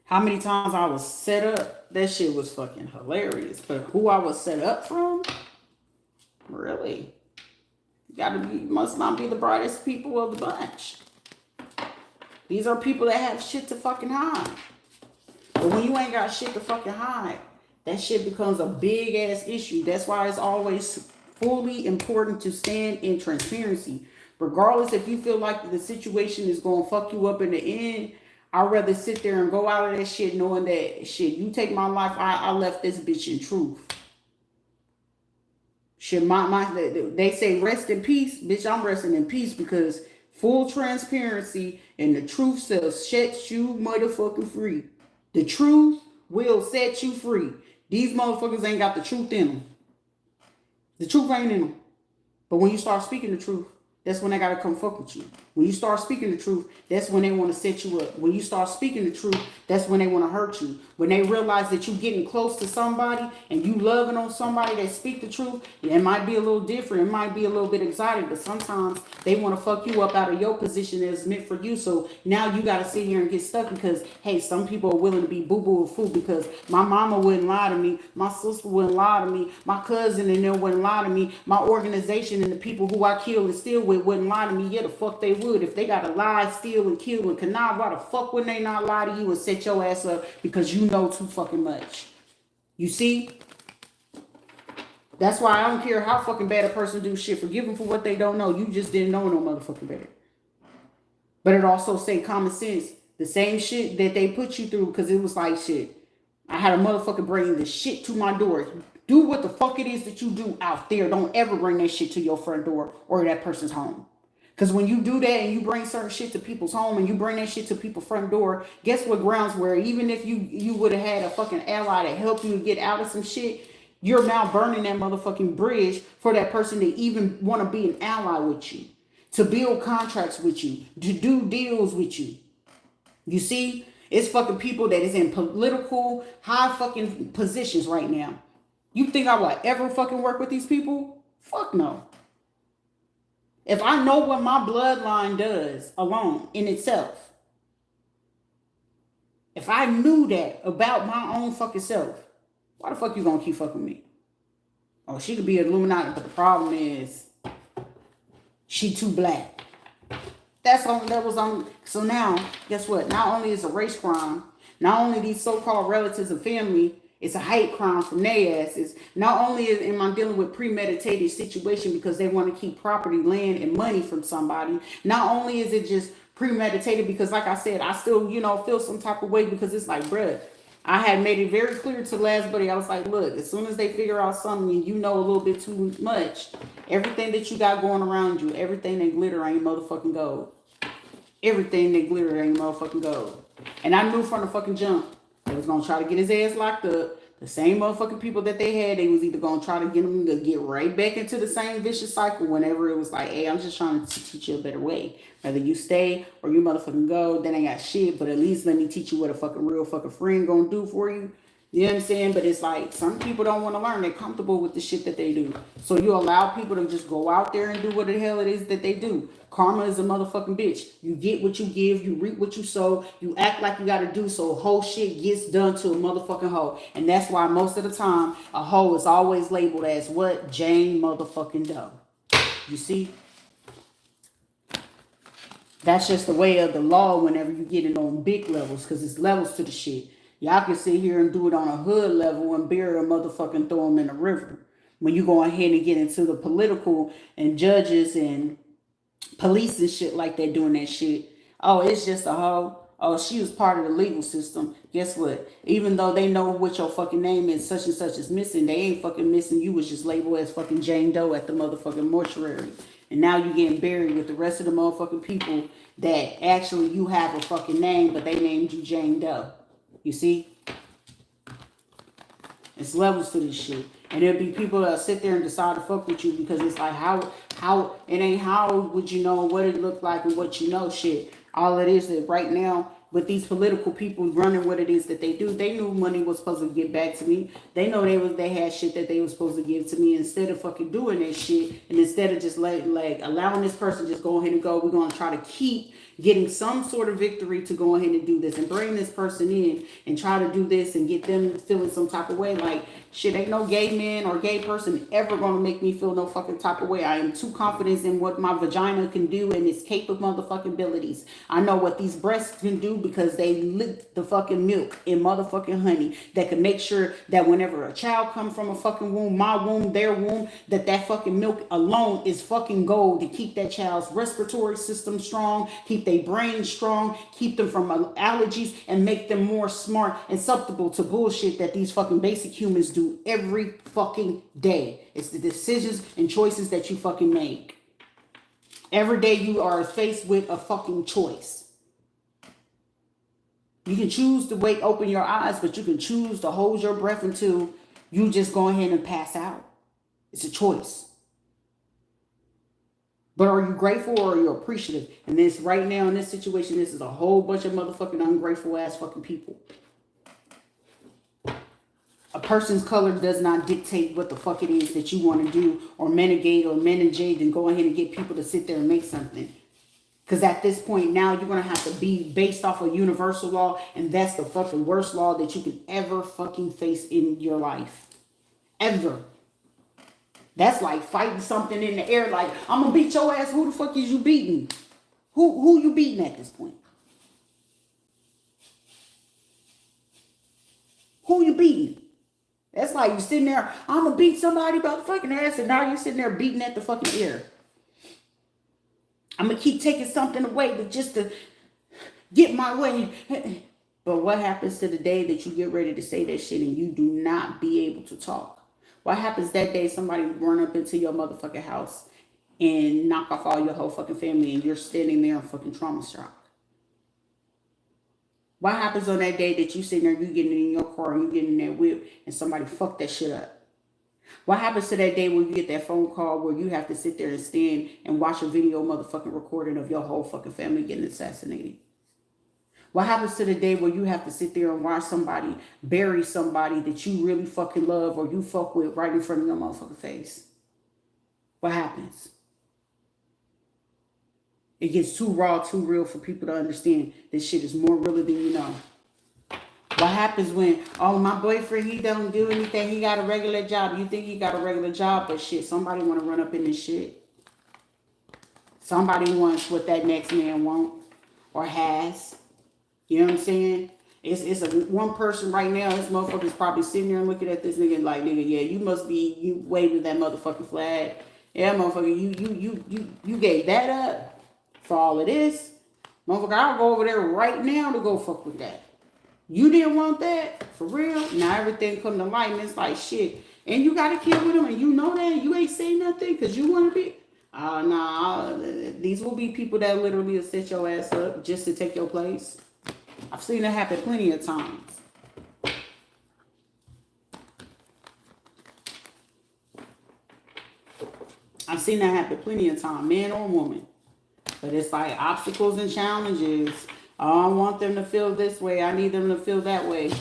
how many times I was set up, that shit was fucking hilarious. But who I was set up from? Really? Must not be the brightest people of the bunch. These are people that have shit to fucking hide. But when you ain't got shit to fucking hide, that shit becomes a big ass issue. That's why it's always fully important to stand in transparency. Regardless if you feel like the situation is going to fuck you up in the end, I'd rather sit there and go out of that shit knowing that, shit, you take my life, I left this bitch in truth. Shit, they say rest in peace. Bitch, I'm resting in peace because Full transparency and the truth shall set you motherfucking free. The truth will set you free. These motherfuckers ain't got the truth in them. The truth ain't in them. But when you start speaking the truth, that's when they gotta come fuck with you. When you start speaking the truth, that's when they want to set you up. When you start speaking the truth, that's when they want to hurt you. When they realize that you getting close to somebody and you loving on somebody that speak the truth, it might be a little different. It might be a little bit exotic, but sometimes they want to fuck you up out of your position that's meant for you. So now you got to sit here and get stuck because, hey, some people are willing to be boo-boo or fool because my mama wouldn't lie to me. My sister wouldn't lie to me. My cousin and them wouldn't lie to me. My organization and the people who I killed and still with wouldn't lie to me. Yeah, the fuck they would. If they got to lie, steal, and kill and connive, why the fuck wouldn't they not lie to you and set your ass up because you know too fucking much? You see? That's why I don't care how fucking bad a person do shit. Forgive them for what they don't know. You just didn't know no motherfucking better. But it also say common sense. The same shit that they put you through because it was like shit. I had a motherfucker bring this shit to my door. Do what the fuck it is that you do out there. Don't ever bring that shit to your front door or that person's home. Because when you do that and you bring certain shit to people's home and you bring that shit to people's front door, guess what grounds where even if you would have had a fucking ally to help you get out of some shit, you're now burning that motherfucking bridge for that person to even want to be an ally with you, to build contracts with you, to do deals with you. You see? It's fucking people that is in political high fucking positions right now. You think I would ever fucking work with these people? Fuck no. If I know what my bloodline does alone in itself, if I knew that about my own fucking self, why the fuck you gonna keep fucking with me? Oh, she could be an Illuminati, but the problem is she too black. That's on levels on. So now, guess what? Not only is it a race crime, not only these so-called relatives and family, it's a hate crime from their asses. Not only am I dealing with premeditated situation because they want to keep property, land, and money from somebody. Not only is it just premeditated because, like I said, I still, feel some type of way because it's like, bruh, I had made it very clear to the last buddy. I was like, look, as soon as they figure out something and you know a little bit too much, everything that you got going around you, everything that glitter ain't motherfucking gold. Everything that glitter ain't motherfucking gold. And I knew from the fucking jump. They was gonna try to get his ass locked up. The same motherfucking people that they had, they was either gonna try to get him to get right back into the same vicious cycle whenever it was like, hey, I'm just trying to teach you a better way. Whether you stay or you motherfucking go, that ain't got shit, but at least let me teach you what a fucking real fucking friend gonna do for you. You know what I'm saying? But it's like, some people don't want to learn. They're comfortable with the shit that they do. So you allow people to just go out there and do what the hell it is that they do. Karma is a motherfucking bitch. You get what you give. You reap what you sow. You act like you got to do so whole shit gets done to a motherfucking hoe. And that's why most of the time, a hoe is always labeled as what? Jane motherfucking Doe. You see? That's just the way of the law whenever you get it on big levels, because it's levels to the shit. Y'all can sit here and do it on a hood level and bury a motherfucking throw them in the river. When you go ahead and get into the political and judges and police and shit like that doing that shit. Oh, it's just a hoe. Oh, she was part of the legal system. Guess what? Even though they know what your fucking name is, such and such is missing, they ain't fucking missing. You was just labeled as fucking Jane Doe at the motherfucking mortuary. And now you getting buried with the rest of the motherfucking people that actually you have a fucking name, but they named you Jane Doe. You see? It's levels to this shit. And there'll be people that sit there and decide to fuck with you because it's like, how it ain't how would you know what it looked like and what you know shit. All it is that right now, with these political people running what it is that they do, they knew money was supposed to get back to me. They know they had shit that they were supposed to give to me. Instead of fucking doing that shit, and instead of just allowing this person just go ahead and go, we're gonna try to keep getting some sort of victory to go ahead and do this and bring this person in and try to do this and get them feeling some type of way. Like, shit, ain't no gay man or gay person ever gonna make me feel no fucking type of way. I am too confident in what my vagina can do and its capable motherfucking abilities. I know what these breasts can do because they lick the fucking milk in motherfucking honey that can make sure that whenever a child comes from a fucking womb, my womb, their womb, that fucking milk alone is fucking gold to keep that child's respiratory system strong, keep their brain strong, keep them from allergies, and make them more smart and susceptible to bullshit that these fucking basic humans do every fucking day. It's the decisions and choices that you fucking make. Every day you are faced with a fucking choice. You can choose to wait, open your eyes, but you can choose to hold your breath until you just go ahead and pass out. It's a choice. But are you grateful or are you appreciative? And this right now in this situation, this is a whole bunch of motherfucking ungrateful ass fucking people. A person's color does not dictate what the fuck it is that you want to do or mitigate or manage and go ahead and get people to sit there and make something. Because at this point now, you're going to have to be based off of universal law. And that's the fucking worst law that you can ever fucking face in your life. Ever. That's like fighting something in the air. Like, I'm going to beat your ass. Who the fuck is you beating? Who you beating at this point? Who you beating? That's like you sitting there, I'm going to beat somebody about the fucking ass. And now you're sitting there beating at the fucking air. I'm going to keep taking something away just to get my way. But what happens to the day that you get ready to say that shit and you do not be able to talk? What happens that day somebody run up into your motherfucking house and knock off all your whole fucking family and you're standing there in fucking trauma shock? What happens on that day that you sitting there, you getting in your car and you getting in that whip and somebody fucked that shit up? What happens to that day when you get that phone call where you have to sit there and stand and watch a video motherfucking recording of your whole fucking family getting assassinated? What happens to the day where you have to sit there and watch somebody bury somebody that you really fucking love or you fuck with right in front of your motherfucking face? What happens? It gets too raw, too real for people to understand this shit is more realer than you know. What happens when, oh, my boyfriend, he don't do anything. He got a regular job. You think he got a regular job, but shit, somebody want to run up in this shit. Somebody wants what that next man want or has. You know what I'm saying? It's one person right now. This motherfucker's probably sitting there and looking at this nigga like, nigga, yeah, you must be, you waving that motherfucking flag. Yeah, motherfucker, you gave that up for all of this. Motherfucker, I'll go over there right now to go fuck with that. You didn't want that? For real? Now everything come to light and it's like shit. And you got a kid with him and you know that? You ain't saying nothing because you want to be? Nah. These will be people that literally will set your ass up just to take your place. I've seen it happen plenty of times. I've seen that happen plenty of times, man or woman. But it's like obstacles and challenges. Oh, I want them to feel this way. I need them to feel that way.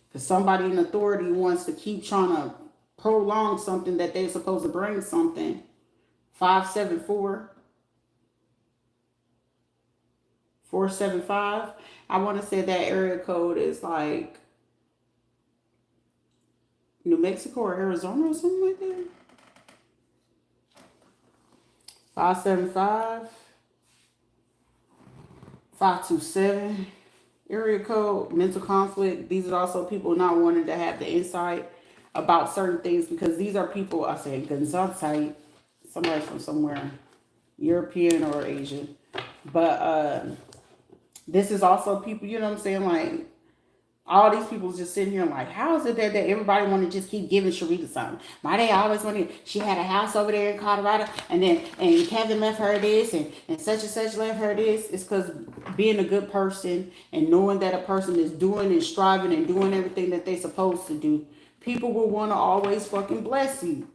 Because somebody in authority wants to keep trying to prolong something that they're supposed to bring something. 574. 475. I want to say that area code is like New Mexico or Arizona or something like that. 575. 527. Area code, mental conflict. These are also people not wanting to have the insight about certain things because these are people, I say, Gesundheit, somebody from somewhere, European or Asian. But this is also people, you know what I'm saying, like, all these people just sitting here like, how is it that everybody want to just keep giving Rita something? My day always wanted, she had a house over there in Colorado, and Kevin left her this, and such and such left her this. It's because being a good person and knowing that a person is doing and striving and doing everything that they're supposed to do, people will want to always fucking bless you.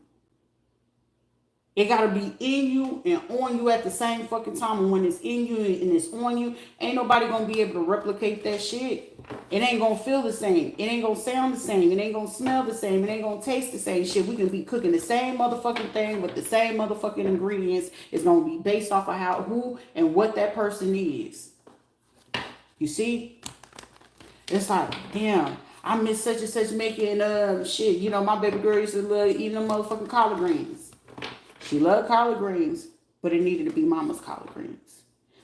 It got to be in you and on you at the same fucking time. And when it's in you and it's on you, ain't nobody going to be able to replicate that shit. It ain't going to feel the same. It ain't going to sound the same. It ain't going to smell the same. It ain't going to taste the same shit. We can be cooking the same motherfucking thing with the same motherfucking ingredients. It's going to be based off of how, who, and what that person is. You see? It's like, damn, I miss such and such making shit. You know, my baby girl used to love eating them motherfucking collard greens. She loved collard greens, but it needed to be mama's collard greens.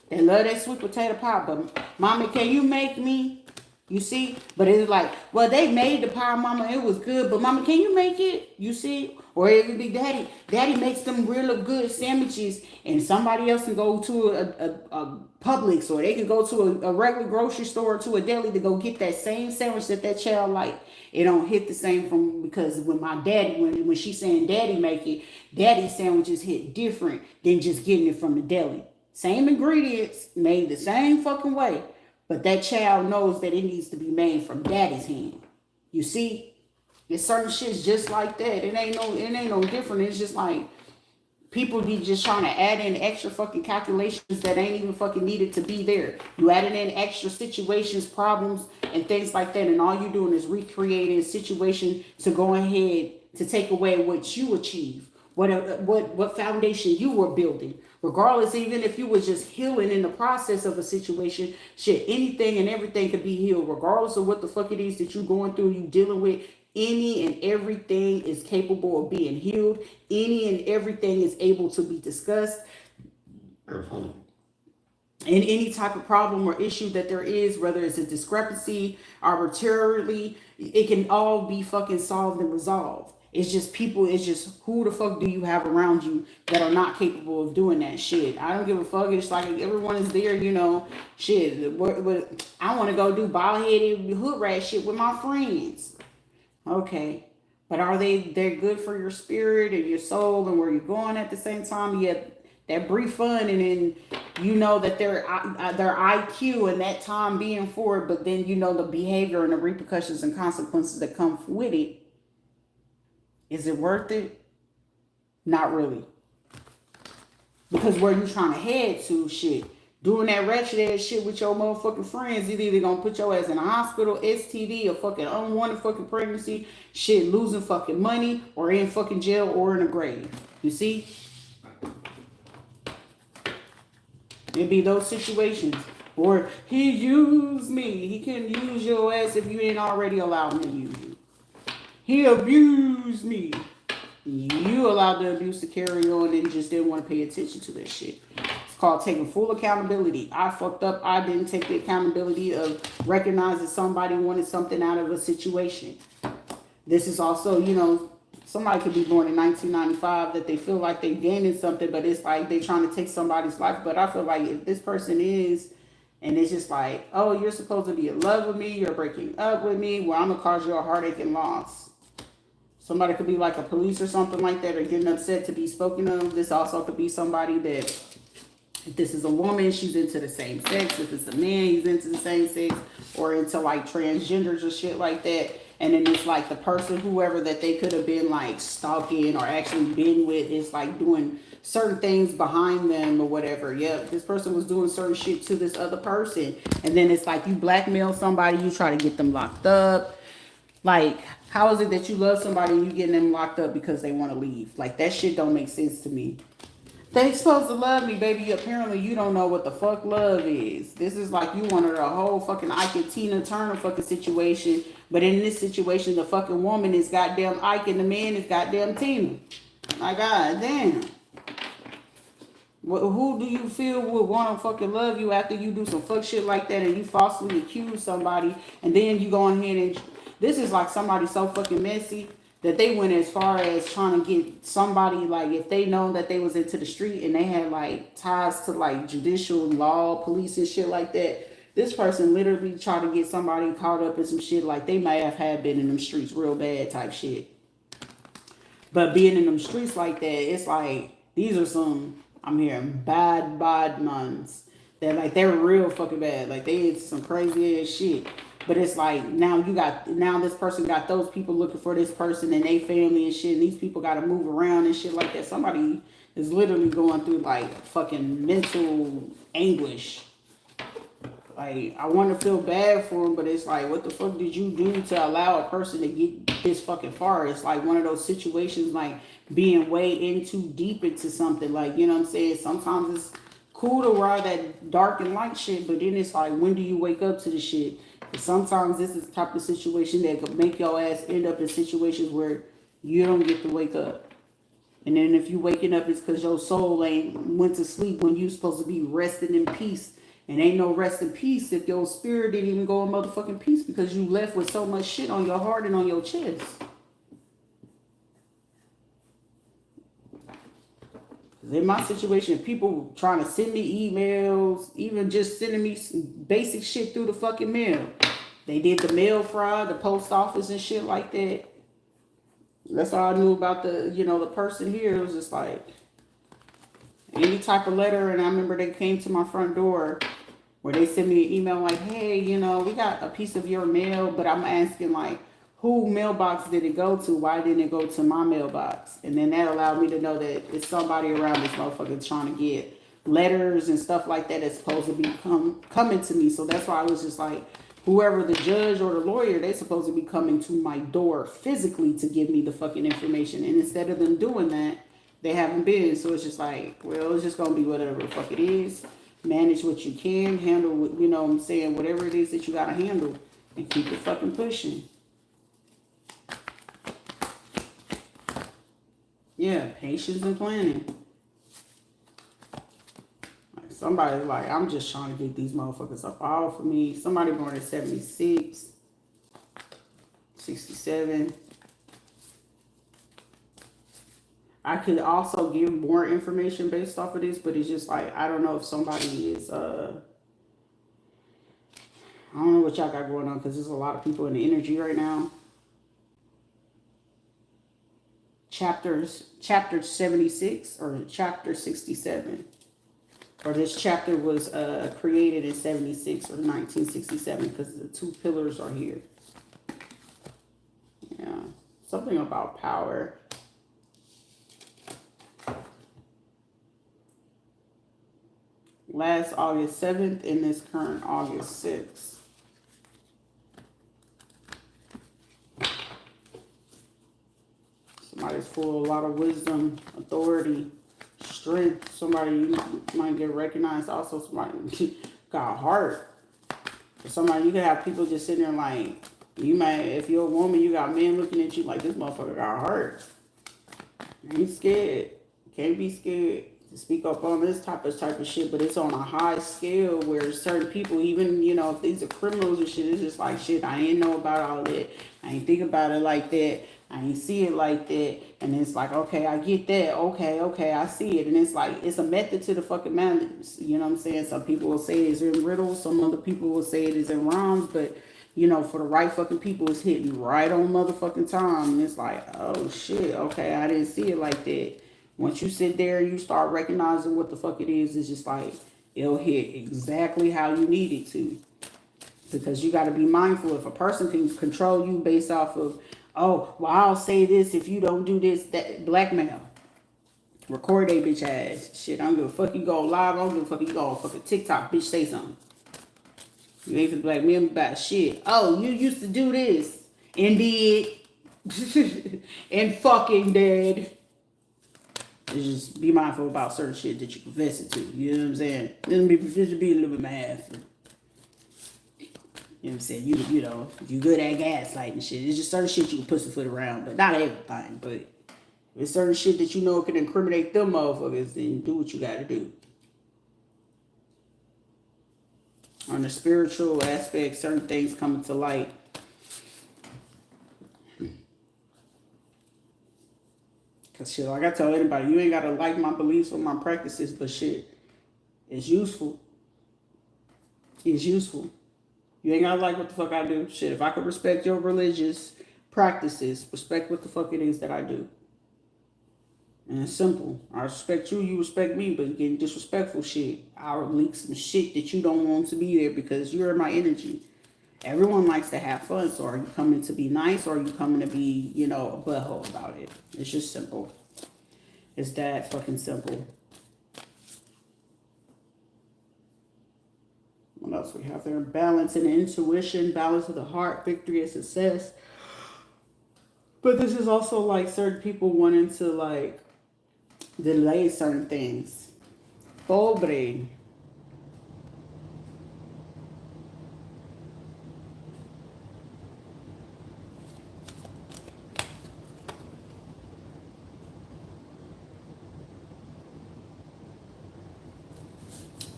They love that sweet potato pie, but mommy, can you make me? You see? But it's like, well, they made the pie, mama, it was good, but mama, can you make it? You see? Or it could be daddy. Daddy makes them really good sandwiches, and somebody else can go to a Publix, or they can go to a regular grocery store or to a deli to go get that same sandwich that child like. It don't hit the same from, because when my daddy, when she's saying daddy make it, daddy sandwiches hit different than just getting it from the deli. Same ingredients, made the same fucking way, but that child knows that it needs to be made from daddy's hand. You see, there's certain shit's just like that. It ain't no different. It's just like people be just trying to add in extra fucking calculations that ain't even fucking needed to be there. You added in extra situations, problems, and things like that, and all you're doing is recreating a situation to go ahead to take away what you achieve, what foundation you were building. Regardless, even if you were just healing in the process of a situation, shit, anything and everything could be healed, regardless of what the fuck it is that you're going through, you dealing with. Any and everything is capable of being healed. Any and everything is able to be discussed. And any type of problem or issue that there is, whether it's a discrepancy, arbitrarily, it can all be fucking solved and resolved. It's just people, it's just who the fuck do you have around you that are not capable of doing that shit. I don't give a fuck. It's like everyone is there, you know, shit. I want to go do bald-headed hood rat shit with my friends. Okay, but they're good for your spirit and your soul and where you're going at the same time? Yeah, that brief fun, and then you know that their IQ and that time being for it, but then you know the behavior and the repercussions and consequences that come with it. Is it worth it? Not really. Because where you trying to head to, shit, doing that ratchet ass shit with your motherfucking friends, it's either gonna put your ass in a hospital, STD, or fucking unwanted fucking pregnancy, shit, losing fucking money, or in fucking jail, or in a grave. You see? It be those situations. Or he used me. He couldn't use your ass if you ain't already allowed him to use you. He abused me. You allowed the abuse to carry on and just didn't want to pay attention to that shit. It's called taking full accountability. I fucked up. I didn't take the accountability of recognizing somebody wanted something out of a situation. This is also, you know, somebody could be born in 1995 that they feel like they gaining something, but it's like they trying to take somebody's life. But I feel like if this person is, and it's just like, oh, you're supposed to be in love with me, you're breaking up with me, well, I'm going to cause you a heartache and loss. Somebody could be like a police or something like that, or getting upset to be spoken of. This also could be somebody that, if this is a woman, she's into the same sex. If it's a man, he's into the same sex, or into like transgenders or shit like that. And then it's like the person, whoever that they could have been like stalking or actually been with, is like doing certain things behind them or whatever. Yep, this person was doing certain shit to this other person. And then it's like you blackmail somebody, you try to get them locked up. Like, how is it that you love somebody and you getting them locked up because they want to leave? Like, that shit don't make sense to me. They supposed to love me, baby. Apparently, you don't know what the fuck love is. This is like you wanted a whole fucking Ike and Tina Turner fucking situation. But in this situation, the fucking woman is goddamn Ike and the man is goddamn Tina. My god damn. Who do you feel would want to fucking love you after you do some fuck shit like that and you falsely accuse somebody and then you go ahead and... This is like somebody so fucking messy that they went as far as trying to get somebody, like, if they known that they was into the street and they had like ties to like judicial law, police and shit like that, this person literally tried to get somebody caught up in some shit like they might have had been in them streets real bad type shit. But being in them streets like that, it's like, these are some, I'm hearing bad ones. That like, they're real fucking bad. Like, they did some crazy ass shit. But it's like, now this person got those people looking for this person and they family and shit. And these people got to move around and shit like that. Somebody is literally going through like fucking mental anguish. Like, I want to feel bad for them, but it's like, what the fuck did you do to allow a person to get this fucking far? It's like one of those situations, like being way in too deep into something. Like, you know what I'm saying? Sometimes it's cool to ride that dark and light shit, but then it's like, when do you wake up to the shit? Sometimes this is the type of situation that could make your ass end up in situations where you don't get to wake up. And then if you waking up, it's because your soul ain't went to sleep when you supposed to be resting in peace. And ain't no rest in peace if your spirit didn't even go in motherfucking peace because you left with so much shit on your heart and on your chest. In my situation, people trying to send me emails, even just sending me some basic shit through the fucking mail. They did the mail fraud, the post office and shit like that. That's all I knew about the, the person here. It was just like any type of letter. And I remember they came to my front door where they sent me an email like, hey, we got a piece of your mail, but I'm asking like, who mailbox did it go to? Why didn't it go to my mailbox? And then that allowed me to know that it's somebody around this motherfucker trying to get letters and stuff like that that's supposed to be coming to me. So that's why I was just like, whoever the judge or the lawyer, they supposed to be coming to my door physically to give me the fucking information. And instead of them doing that, they haven't been. So it's just like, well, it's just going to be whatever the fuck it is. Manage what you can, handle what, whatever it is that you got to handle, and keep it fucking pushing. Yeah, patience and planning. Like somebody like, I'm just trying to get these motherfuckers up off of me. Somebody born at 76, 67. I could also give more information based off of this, but it's just like, I don't know if somebody is, I don't know what y'all got going on, because there's a lot of people in the energy right now. Chapter 76 or chapter 67. Or this chapter was created in 76 or 1967, because the two pillars are here. Yeah, something about power. Last August 7th and this current August 6th. Somebody's full of a lot of wisdom, authority, strength. Somebody you might get recognized. Also, somebody got a heart. For somebody, you can have people just sitting there like, you might, if you're a woman, you got men looking at you like, this motherfucker got a heart. Ain't scared. Can't be scared to speak up on this type of shit, but it's on a high scale where certain people, even, if these are criminals and shit, it's just like, shit, I ain't know about all that. I ain't think about it like that. I ain't see it like that. And it's like, okay, I get that. Okay, I see it. And it's like, it's a method to the fucking madness. You know what I'm saying? Some people will say it's in riddles. Some other people will say it is in rhymes. But, for the right fucking people, it's hitting right on motherfucking time. And it's like, oh shit, okay, I didn't see it like that. Once you sit there and you start recognizing what the fuck it is, it's just like, it'll hit exactly how you need it to. Because you got to be mindful. If a person can control you based off of, oh, well, I'll say this if you don't do this, that blackmail. Record a bitch ass. Shit, I don't give a fuck you go live. I don't give a fuck you go on fucking TikTok. Bitch, say something. You ain't for blackmail about shit. Oh, you used to do this. And did. And fucking did. Just be mindful about certain shit that you confess it to. You know what I'm saying? Just be a little bit math. You know what I'm saying? You good at gaslighting and shit. It's just certain shit you can pussyfoot around, but not everything. But it's certain shit that can incriminate them motherfuckers, then do what you gotta do. On the spiritual aspect, certain things come to light. Cause shit, like I tell anybody, you ain't gotta like my beliefs or my practices, but shit, it's useful. It's useful. You ain't gotta like what the fuck I do. Shit, if I could respect your religious practices, respect what the fuck it is that I do. And it's simple. I respect you, you respect me, but getting disrespectful shit, I'll leak some shit that you don't want to be there because you're in my energy. Everyone likes to have fun, so are you coming to be nice or are you coming to be, a butthole about it? It's just simple. It's that fucking simple. What else we have there? Balance and intuition, balance of the heart, victory and success. But this is also like certain people wanting to like delay certain things. Pobre.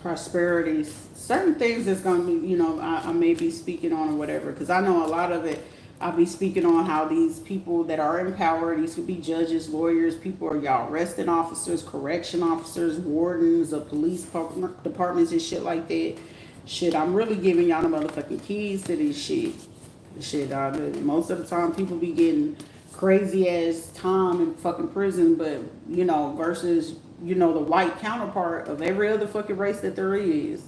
Prosperity, certain things that's going to be, I may be speaking on or whatever, because I know a lot of it, I'll be speaking on how these people that are in power, these could be judges, lawyers, people are y'all arresting officers, correction officers, wardens of police departments and shit like that. Shit, I'm really giving y'all the motherfucking keys to this shit. Shit, most of the time people be getting crazy ass time in fucking prison, but you know, versus, you know, the white counterpart of every other fucking race that there is.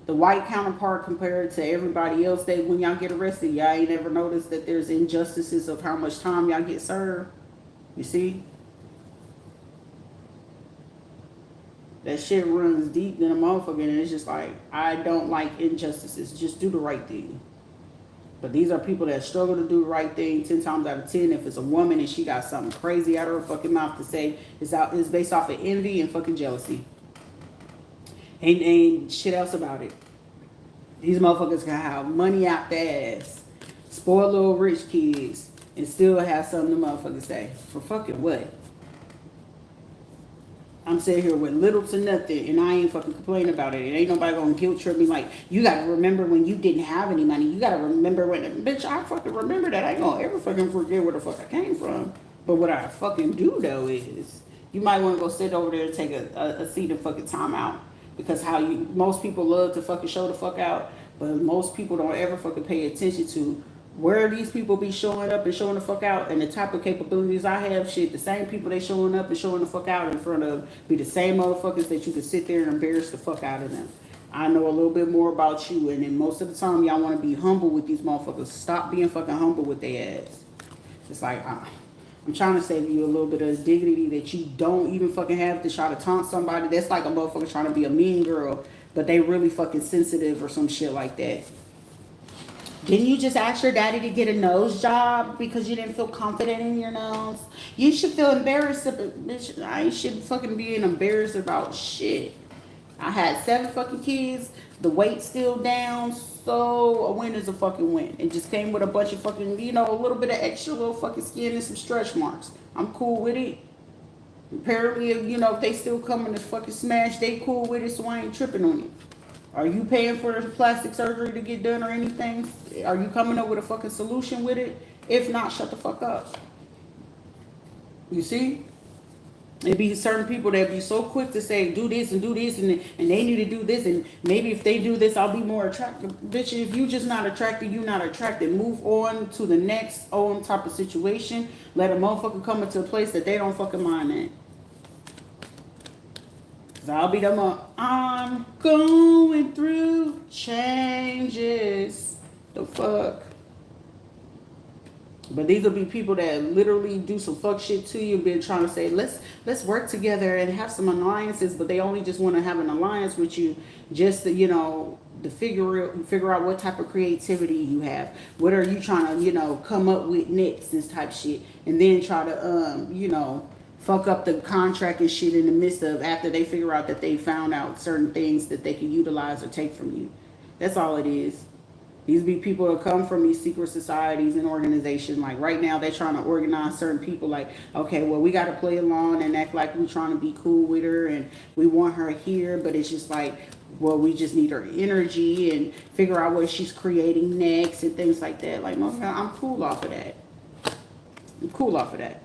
The white counterpart compared to everybody else, that when y'all get arrested, y'all ain't ever noticed that there's injustices of how much time y'all get served. You see? That shit runs deep in a motherfucker, and it's just like, I don't like injustices. Just do the right thing. But these are people that struggle to do the right thing 10 times out of 10. If it's a woman and she got something crazy out of her fucking mouth to say, it's based off of envy and fucking jealousy. Ain't shit else about it. These motherfuckers can have money out their ass, spoil little rich kids, and still have something to motherfuckers say. For fucking what? I'm sitting here with little to nothing, and I ain't fucking complaining about it. And ain't nobody gonna guilt trip me like, you gotta remember when you didn't have any money. You gotta remember when, bitch, I fucking remember that. I ain't gonna ever fucking forget where the fuck I came from. But what I fucking do though is, you might want to go sit over there and take a seat and fucking time out. Because most people love to fucking show the fuck out, but most people don't ever fucking pay attention to where these people be showing up and showing the fuck out, and the type of capabilities I have. Shit, the same people they showing up and showing the fuck out in front of be the same motherfuckers that you can sit there and embarrass the fuck out of them. I know a little bit more about you, and then most of the time y'all want to be humble with these motherfuckers. Stop being fucking humble with their ass. It's like, I'm trying to save you a little bit of dignity that you don't even fucking have to try to taunt somebody. That's like a motherfucker trying to be a mean girl, but they really fucking sensitive or some shit like that. Didn't you just ask your daddy to get a nose job because you didn't feel confident in your nose? You should feel embarrassed. Bitch, I should fucking be embarrassed about shit. I had 7 fucking kids. The weight's still down, so a win is a fucking win. It just came with a bunch of fucking, you know, a little bit of extra little fucking skin and some stretch marks. I'm cool with it. Apparently, you know, if they still coming to fucking smash, they cool with it, so I ain't tripping on it. Are you paying for the plastic surgery to get done or anything? Are you coming up with a fucking solution with it? If not, shut the fuck up. You see? It'd be certain people that be so quick to say, do this, and they need to do this, and maybe if they do this, I'll be more attractive. Bitch, if you just not attracted, you not attracted. Move on to the next own type of situation. Let a motherfucker come into a place that they don't fucking mind at. Cause I'll be the I'm going through changes. The fuck? But these will be people that literally do some fuck shit to you, been trying to say, let's work together and have some alliances, but they only just want to have an alliance with you just to, you know, to figure out what type of creativity you have. What are you trying to, you know, come up with next, this type shit, and then try to you know, fuck up the contract and shit in the midst of, after they figure out that they found out certain things that they can utilize or take from you. That's all it is. These be people that come from these secret societies and organizations. Like right now, they're trying to organize certain people. Like, okay, well, we got to play along and act like we're trying to be cool with her and we want her here. But it's just like, well, we just need her energy and figure out what she's creating next and things like that. Like, I'm cool off of that. I'm cool off of that.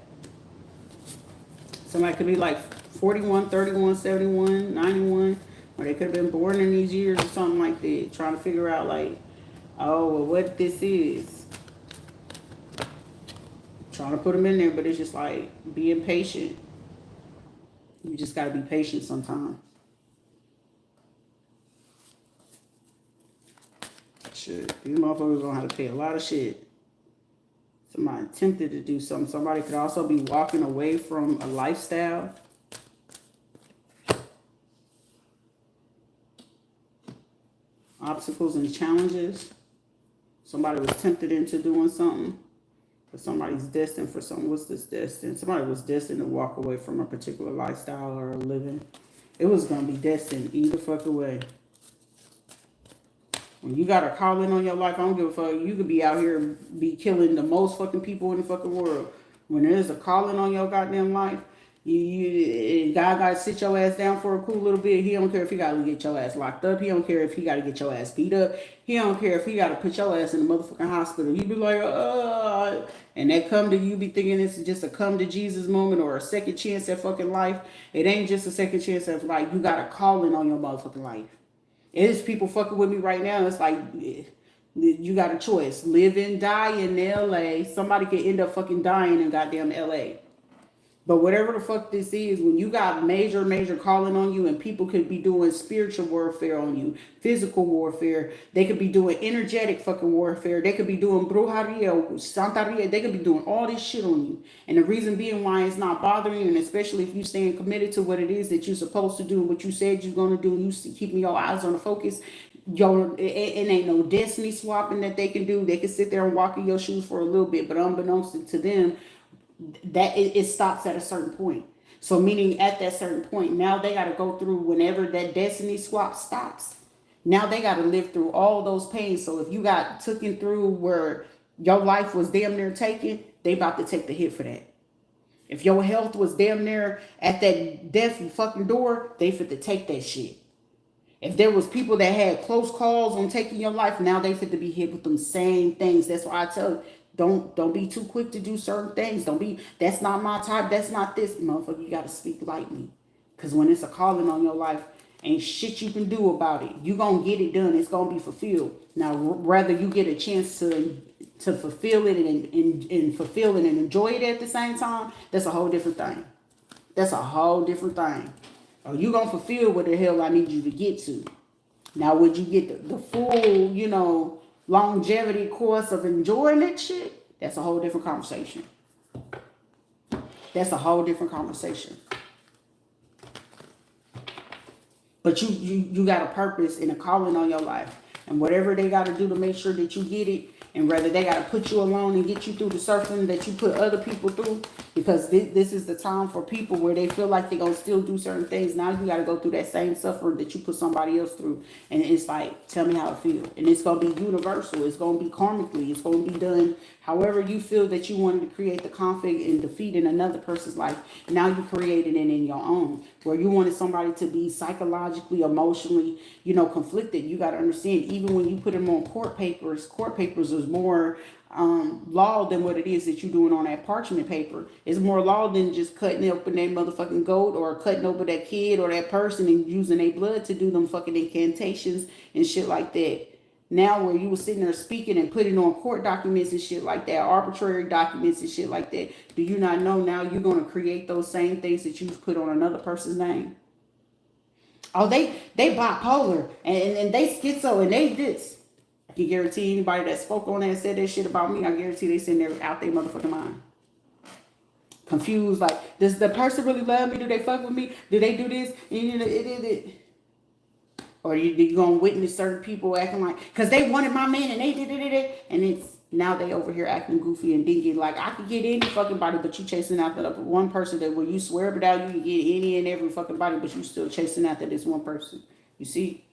Somebody could be like 41, 31, 71, 91, or they could have been born in these years or something like that. Trying to figure out like, oh, well, what this is. Trying to put them in there, but it's just like being patient. You just got to be patient sometimes. Shit, these motherfuckers gonna have to pay a lot of shit. Somebody tempted to do something. Somebody could also be walking away from a lifestyle. Obstacles and challenges. Somebody was tempted into doing something, but somebody's destined for something. What's this destined? Somebody was destined to walk away from a particular lifestyle or a living. It was going to be destined either fucking way. When you got a calling on your life, I don't give a fuck. You could be out here and be killing the most fucking people in the fucking world. When there's a calling on your goddamn life, God got to sit your ass down for a cool little bit. He don't care if he got to get your ass locked up. He don't care if he got to get your ass beat up. He don't care if he got to put your ass in the motherfucking hospital. You be like, and that come to you be thinking this is just a come to Jesus moment or a second chance at fucking life. It ain't just a second chance at life. You got a calling on your motherfucking life. It's people fucking with me right now. It's like, you got a choice. Live and die in LA. Somebody could end up fucking dying in goddamn LA. But whatever the fuck this is, when you got major calling on you, and people could be doing spiritual warfare on you, physical warfare, they could be doing energetic fucking warfare, they could be doing brujeria, santeria, they could be doing all this shit on you. And the reason being why it's not bothering you, and especially if you staying committed to what it is that you're supposed to do, what you said you're going to do, and you keeping your eyes on the focus, it ain't no destiny swapping that they can do. They can sit there and walk in your shoes for a little bit, but unbeknownst to them, that it stops at a certain point. So meaning at that certain point, now they got to go through whenever that destiny swap stops. Now they got to live through all those pains. So if you got taken through where your life was damn near taken, they about to take the hit for that. If your health was damn near at that death fucking door, they fit to take that shit. If there was people that had close calls on taking your life, now they fit to be hit with them same things. That's why I tell you, don't be too quick to do certain things. Don't be, that's not my type, that's not this. Motherfucker, you got to speak lightly. Because when it's a calling on your life, ain't shit you can do about it. You going to get it done. It's going to be fulfilled. Now, whether you get a chance to fulfill it and fulfill it and enjoy it at the same time, that's a whole different thing. That's a whole different thing. Or you going to fulfill what the hell I need you to get to. Now, would you get the full, longevity course of enjoying that shit? That's a whole different conversation. That's a whole different conversation. But you got a purpose and a calling on your life. And whatever they got to do to make sure that you get it, and whether they got to put you alone and get you through the surfing that you put other people through, because this is the time for people where they feel like they're going to still do certain things. Now you got to go through that same suffering that you put somebody else through. And it's like, tell me how it feels. And it's going to be universal. It's going to be karmically. It's going to be done however you feel that you wanted to create the conflict and defeat in another person's life. Now you created it in your own. Where you wanted somebody to be psychologically, emotionally, conflicted. You got to understand, even when you put them on court papers is more law than what it is that you're doing on that parchment paper. It's more law than just cutting open that motherfucking goat or cutting open that kid or that person and using their blood to do them fucking incantations and shit like that. Now where you were sitting there speaking and putting on court documents and shit like that, arbitrary documents and shit like that, do you not know now you're going to create those same things that you've put on another person's name? Oh, they bipolar and they schizo and they this. I can guarantee anybody that spoke on that and said that shit about me, I guarantee they sitting there out their motherfucking mind. Confused, like, does the person really love me? Do they fuck with me? Do they do this? Or you gonna witness certain people acting like, because they wanted my man and they did it, and it's now they over here acting goofy and dingy. Like, I could get any fucking body, but you chasing after that one person that where you swear but out you can get any and every fucking body, but you still chasing after this one person. You see?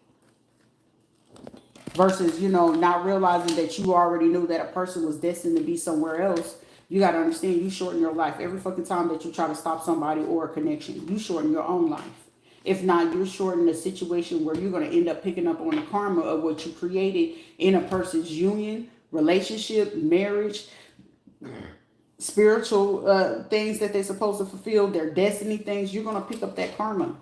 Versus, not realizing that you already knew that a person was destined to be somewhere else. You got to understand, you shorten your life. Every fucking time that you try to stop somebody or a connection, you shorten your own life. If not, you're shortening a situation where you're going to end up picking up on the karma of what you created in a person's union, relationship, marriage, spiritual things that they're supposed to fulfill, their destiny things. You're going to pick up that karma.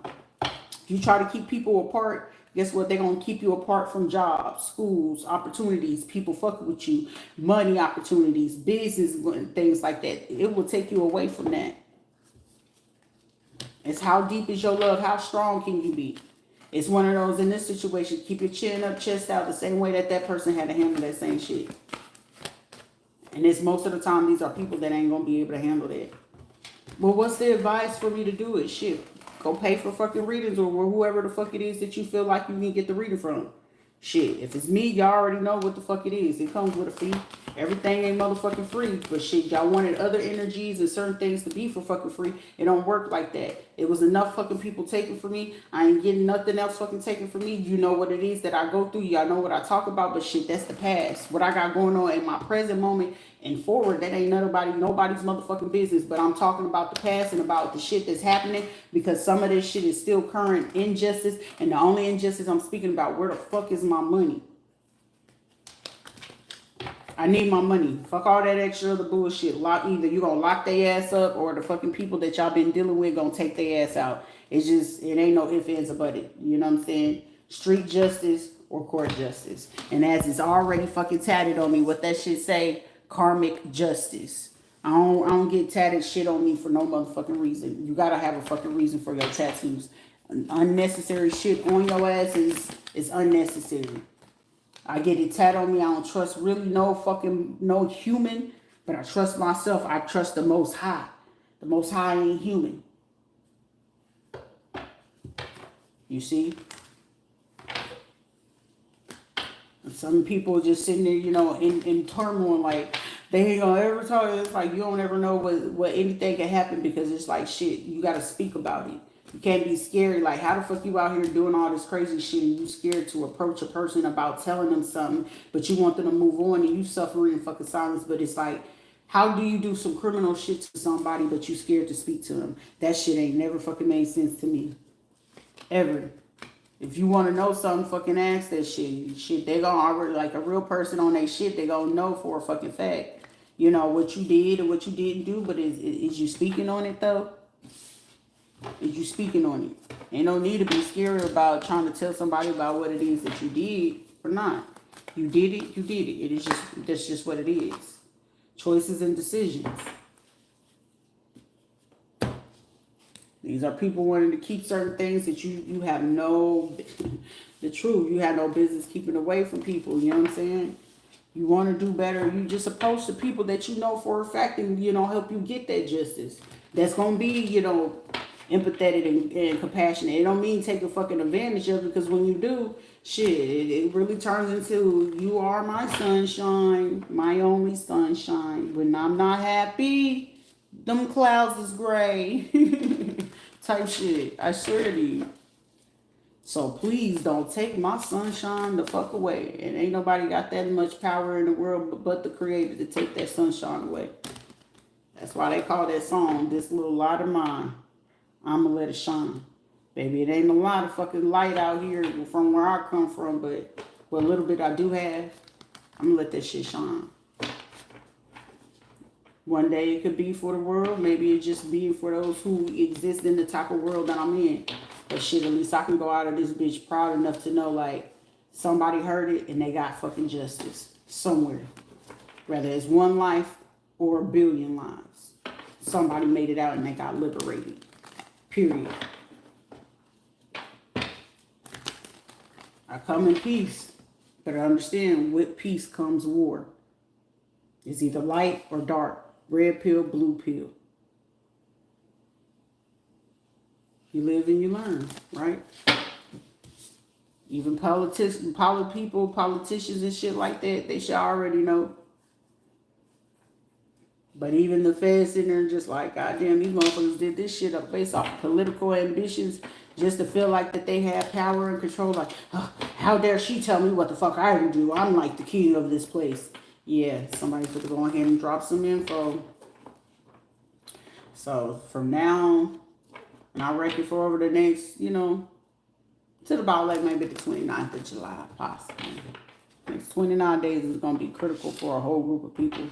You try to keep people apart, guess what? They're going to keep you apart from jobs, schools, opportunities, people fucking with you, money opportunities, business, things like that. It will take you away from that. It's how deep is your love? How strong can you be? It's one of those in this situation. Keep your chin up, chest out, the same way that person had to handle that same shit. And it's most of the time, these are people that ain't going to be able to handle that. Well, what's the advice for me to do it? Shit. Go pay for fucking readings or whoever the fuck it is that you feel like you can get the reading from. Shit, if it's me, y'all already know what the fuck it is. It comes with a fee. Everything ain't motherfucking free. But shit, y'all wanted other energies and certain things to be for fucking free. It don't work like that. It was enough fucking people taken from me. I ain't getting nothing else fucking taken from me. You know what it is that I go through. Y'all know what I talk about. But shit, that's the past. What I got going on in my present moment and forward, that ain't nobody's motherfucking business. But I'm talking about the past and about the shit that's happening, because some of this shit is still current injustice. And the only injustice I'm speaking about, where the fuck is my money? I need my money. Fuck all that extra other bullshit. Either you gonna lock their ass up, or the fucking people that y'all been dealing with gonna take their ass out. It ain't no ifs, ands, or buts. You know what I'm saying? Street justice or court justice. And as it's already fucking tatted on me, what that shit say, karmic justice. I don't get tatted shit on me for no motherfucking reason. You gotta have a fucking reason for your tattoos. Unnecessary shit on your ass is unnecessary. I get it tatted on me. I don't trust really no human, but I trust myself. I trust the Most High. The Most High ain't human. You see? And some people just sitting there, you know, in turmoil, like, they ain't gonna ever tell you. It's like, you don't ever know what anything can happen, because it's like, shit, you gotta speak about it. You can't be scary. Like, how the fuck you out here doing all this crazy shit and you scared to approach a person about telling them something, but you want them to move on and you suffering in fucking silence. But it's like, how do you do some criminal shit to somebody but you scared to speak to them? That shit ain't never fucking made sense to me. Ever. If you want to know something, fucking ask that shit. Shit, they gonna already, like a real person on their shit, they gonna know for a fucking fact. You know, what you did and what you didn't do, but is you speaking on it though? Is you speaking on it? Ain't no need to be scared about trying to tell somebody about what it is that you did or not. You did it, you did it. It is just, that's just what it is. Choices and decisions. These are people wanting to keep certain things that you have no, the truth, you have no business keeping away from people. You know what I'm saying? You want to do better. You just approach the people that you know for a fact and, you know, help you get that justice. That's going to be, you know, empathetic and compassionate. It don't mean take a fucking advantage of it, because when you do, shit, it really turns into, you are my sunshine, my only sunshine. When I'm not happy, them clouds is gray. Type shit. I swear to you. So please don't take my sunshine the fuck away. And ain't nobody got that much power in the world but the Creator to take that sunshine away. That's why they call that song, This Little Light of Mine, I'ma Let It Shine. Baby, it ain't a lot of fucking light out here from where I come from, but what little bit I do have, I'm gonna let that shit shine. One day it could be for the world. Maybe it just be for those who exist in the type of world that I'm in. But shit, at least I can go out of this bitch proud enough to know, like, somebody heard it and they got fucking justice somewhere. Whether it's one life or a billion lives. Somebody made it out and they got liberated. Period. I come in peace. But I understand with peace comes war. It's either light or dark. Red pill, blue pill. You live and you learn, right? Even politicians and shit like that, they should already know. But even the feds sitting there just like, goddamn, these motherfuckers did this shit up based off political ambitions just to feel like that they have power and control. Like, oh, how dare she tell me what the fuck I can do? I'm like the king of this place. Yeah, somebody could go ahead and drop some info. So from now, and I reckon for over the next, you know, to about like maybe the 29th of July, possibly. Next 29 days is going to be critical for a whole group of people.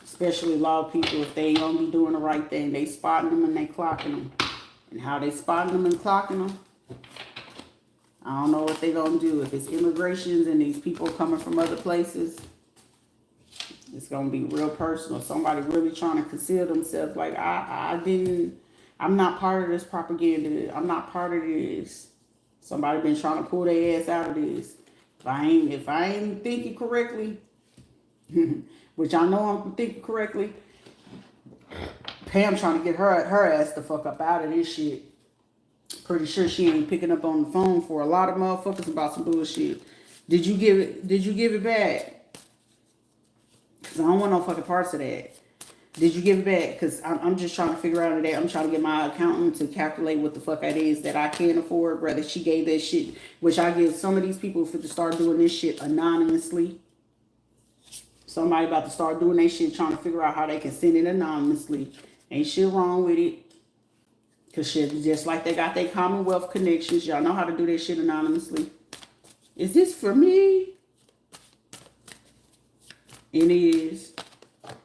Especially a lot of people, if they ain't going to be doing the right thing, they spotting them and they clocking them. And how they spotting them and clocking them, I don't know what they going to do. If it's immigrations and these people coming from other places, it's going to be real personal. Somebody really trying to conceal themselves. Like, I'm not part of this propaganda. I'm not part of this. Somebody been trying to pull their ass out of this. If I ain't thinking correctly, which I know I'm thinking correctly, Pam trying to get her ass the fuck up out of this shit. Pretty sure she ain't picking up on the phone for a lot of motherfuckers about some bullshit. Did you give it back? Because I don't want no fucking parts of that. Did you give it back? Because I'm just trying to figure out today. I'm trying to get my accountant to calculate what the fuck it is that I can't afford. Whether she gave that shit, which I give some of these people to start doing this shit anonymously. Somebody about to start doing that shit, trying to figure out how they can send it anonymously. Ain't shit wrong with it. Because shit, just like they got their Commonwealth connections, y'all know how to do that shit anonymously. Is this for me? It is.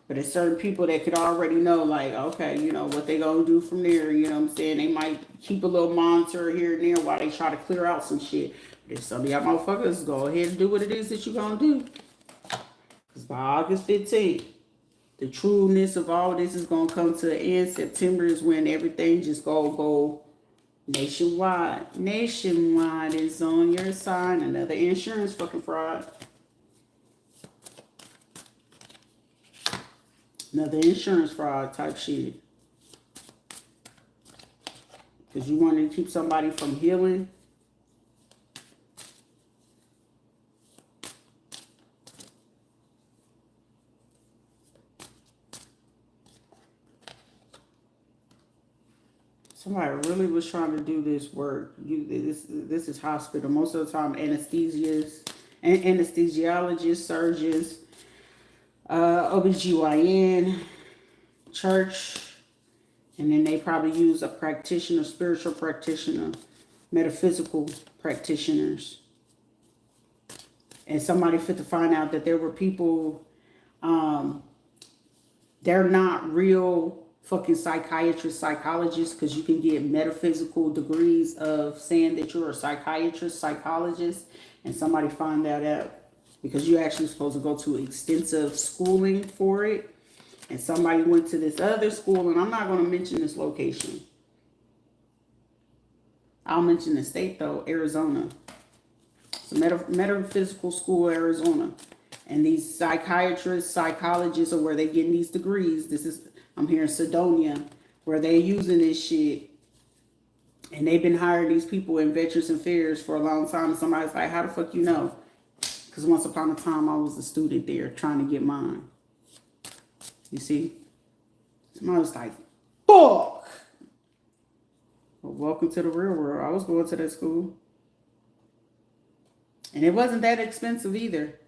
But it's certain people that could already know, like, okay, you know, what they gonna do from there. You know what I'm saying? They might keep a little monitor here and there while they try to clear out some shit. But if some of y'all motherfuckers go ahead and do what it is that you gonna do. Because by August 15th, the trueness of all this is gonna come to an end. September is when everything just go nationwide. Nationwide is on your side. Another insurance fucking fraud. Another insurance fraud type shit. Because you want to keep somebody from healing. Somebody really was trying to do this work. This is hospital. Most of the time, anesthesiologists, surgeons, OBGYN, church, and then they probably use a practitioner, spiritual practitioner, metaphysical practitioners. And somebody fit to find out that there were people, they're not real fucking psychiatrists, psychologists, because you can get metaphysical degrees of saying that you're a psychiatrist, psychologist, and somebody find that out. Because you're actually supposed to go to extensive schooling for it. And somebody went to this other school, and I'm not going to mention this location. I'll mention the state, though, Arizona. It's a metaphysical school, Arizona. And these psychiatrists, psychologists are where they're getting these degrees. I'm here in Sedonia, where they're using this shit. And they've been hiring these people in Veterans Affairs for a long time. And somebody's like, how the fuck you know? Because once upon a time, I was a student there trying to get mine. You see? Somebody was like, fuck! Well, welcome to the real world. I was going to that school. And it wasn't that expensive either.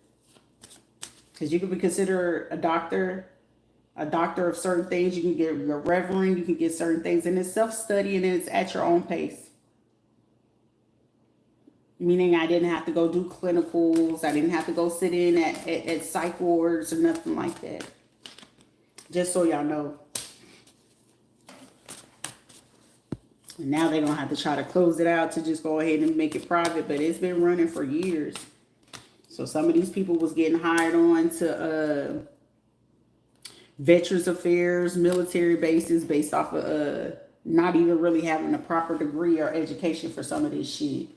Because you could be considered a doctor of certain things. You can get your reverend. You can get certain things. And it's self-study and it's at your own pace. Meaning I didn't have to go do clinicals. I didn't have to go sit in at psych wards or nothing like that. Just so y'all know. And now they're going to have to try to close it out to just go ahead and make it private. But it's been running for years. So some of these people was getting hired on to Veterans Affairs, military bases based off of not even really having a proper degree or education for some of this shit.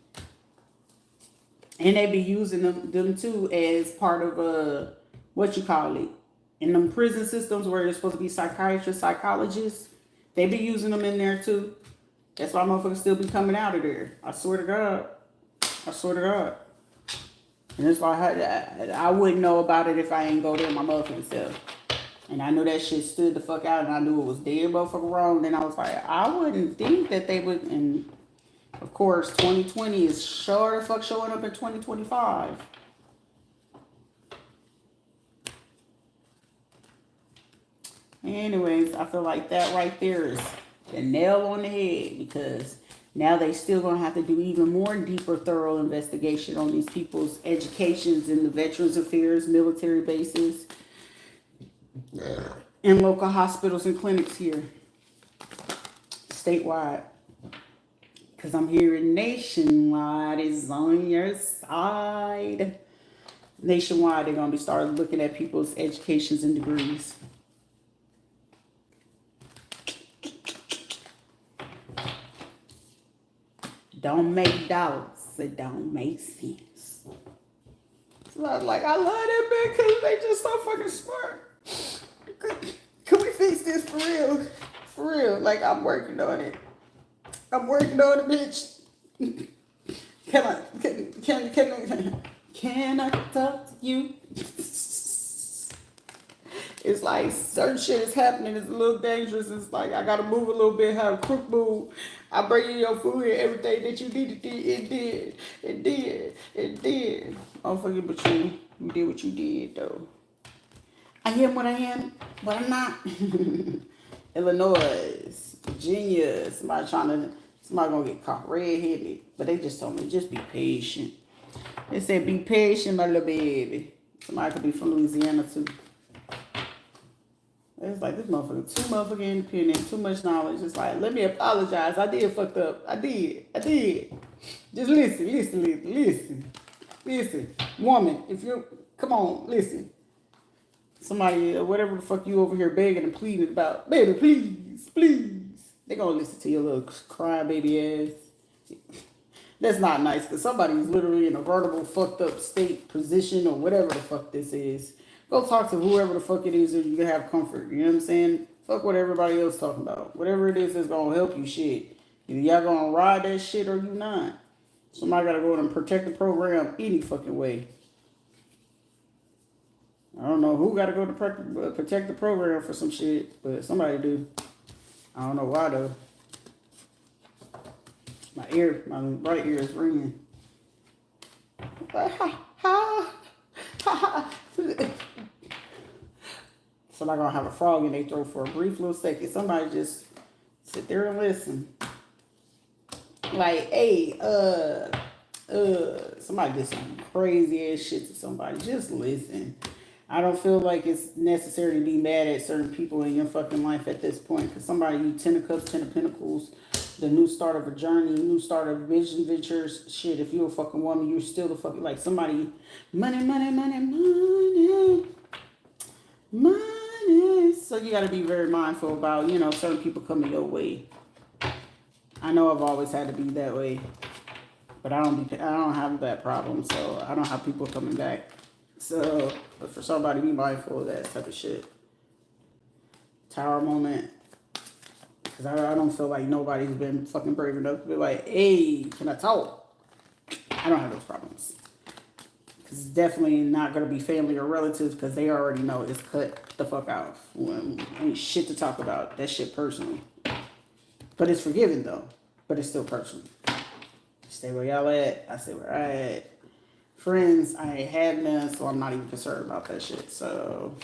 And they be using them too as part of what you call it, in them prison systems where they're supposed to be psychiatrists, psychologists. They be using them in there too. That's why motherfuckers still be coming out of there. I swear to God. I swear to God. And it's like I wouldn't know about it if I ain't go there my motherfucking self. And I knew that shit stood the fuck out, and I knew it was dead motherfucker wrong. Then I was like, I wouldn't think that they would. And of course, 2020 is sure the fuck showing up in 2025. Anyways, I feel like that right there is the nail on the head, because now they still going to have to do even more deeper, thorough investigation on these people's educations in the Veterans Affairs, military bases, and local hospitals and clinics here, statewide. Because I'm hearing nationwide is on your side. Nationwide, they're going to be starting looking at people's educations and degrees. Don't make dollars. It don't make sense. So I was like, I love that man because they just so fucking smart. Can we fix this for real? For real. Like, I'm working on it. I'm working on it, bitch. Can I talk to you? It's like certain shit is happening. It's a little dangerous. It's like I gotta move a little bit, have a quick move. I bring you your food and everything that you needed. It did. Oh, forget but you did what you did though. I am what I am, but I'm not. Illinois, Virginia, somebody gonna get caught red-handed. But they just told me, just be patient. They said, be patient, my little baby. Somebody could be from Louisiana too. It's like this motherfucker too motherfucking independent, too much knowledge. It's like, let me apologize. I did fucked up. I did. Just listen. Woman, if you come on, listen. Somebody, whatever the fuck you over here begging and pleading about, baby, please. They gonna listen to your little crying baby ass. That's not nice because somebody's literally in a vulnerable, fucked up state, position, or whatever the fuck this is. Go talk to whoever the fuck it is, and you can have comfort. You know what I'm saying? Fuck what everybody else talking about. Whatever it is that's gonna help you, shit. Either y'all gonna ride that shit or you not. Somebody gotta go and protect the program any fucking way. I don't know who gotta go to protect the program for some shit, but somebody do. I don't know why though. My right ear is ringing. Somebody gonna have a frog in their throat for a brief little second. Somebody just sit there and listen. Like, hey, somebody did some crazy ass shit to somebody. Just listen. I don't feel like it's necessary to be mad at certain people in your fucking life at this point. Because somebody, you 10 of Cups, 10 of Pentacles, the new start of a journey, new start of ventures. Shit, if you're a fucking woman, you're still the fucking, like somebody, money. So you got to be very mindful about, certain people coming your way. I know I've always had to be that way. But I don't have that problem, so I don't have people coming back. So, but for somebody, be mindful of that type of shit. Tower moment. Because I don't feel like nobody's been fucking brave enough to be like, hey, can I talk? I don't have those problems. Because it's definitely not going to be family or relatives because they already know it's cut the fuck out. Ain't shit to talk about. That shit personal. But it's forgiven though. But it's still personal. Stay where y'all at. I stay where I at. Friends, I ain't had none, so I'm not even concerned about that shit. So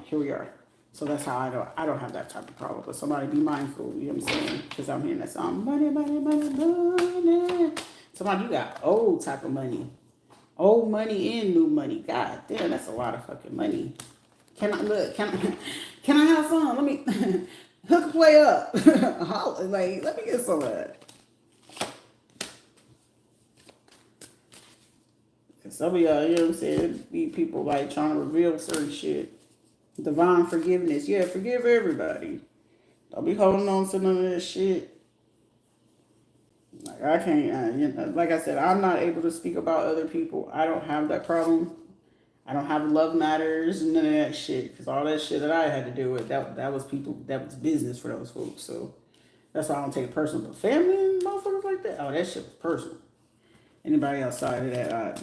here we are. So that's how I don't have that type of problem. But somebody be mindful, you know what I'm saying? Because I'm hearing that song, money. Somebody, you got old type of money. Old money and new money. God damn, that's a lot of fucking money. Can I have some? Let me hook play up. Like, let me get some of that. Some of y'all, you know what I'm saying, be people like trying to reveal certain shit. Divine forgiveness. Yeah, forgive everybody. Don't be holding on to none of that shit. Like, I can't, like I said, I'm not able to speak about other people. I don't have that problem. I don't have love matters and none of that shit. Because all that shit that I had to do with, that was people, that was business for those folks. So that's why I don't take it personal. But family and motherfuckers like that, oh, that shit was personal. Anybody outside of that,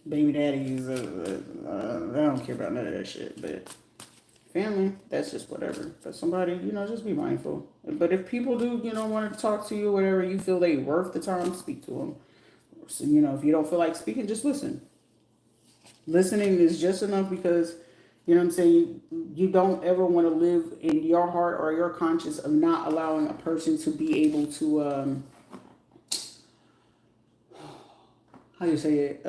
baby daddies, I don't care about none of that shit. But family, that's just whatever. But somebody, just be mindful. But if people do, want to talk to you, whatever, you feel they worth the time, speak to them. So, if you don't feel like speaking, just listen. Listening is just enough because, you know what I'm saying, you don't ever want to live in your heart or your conscience of not allowing a person to be able to, how you say it,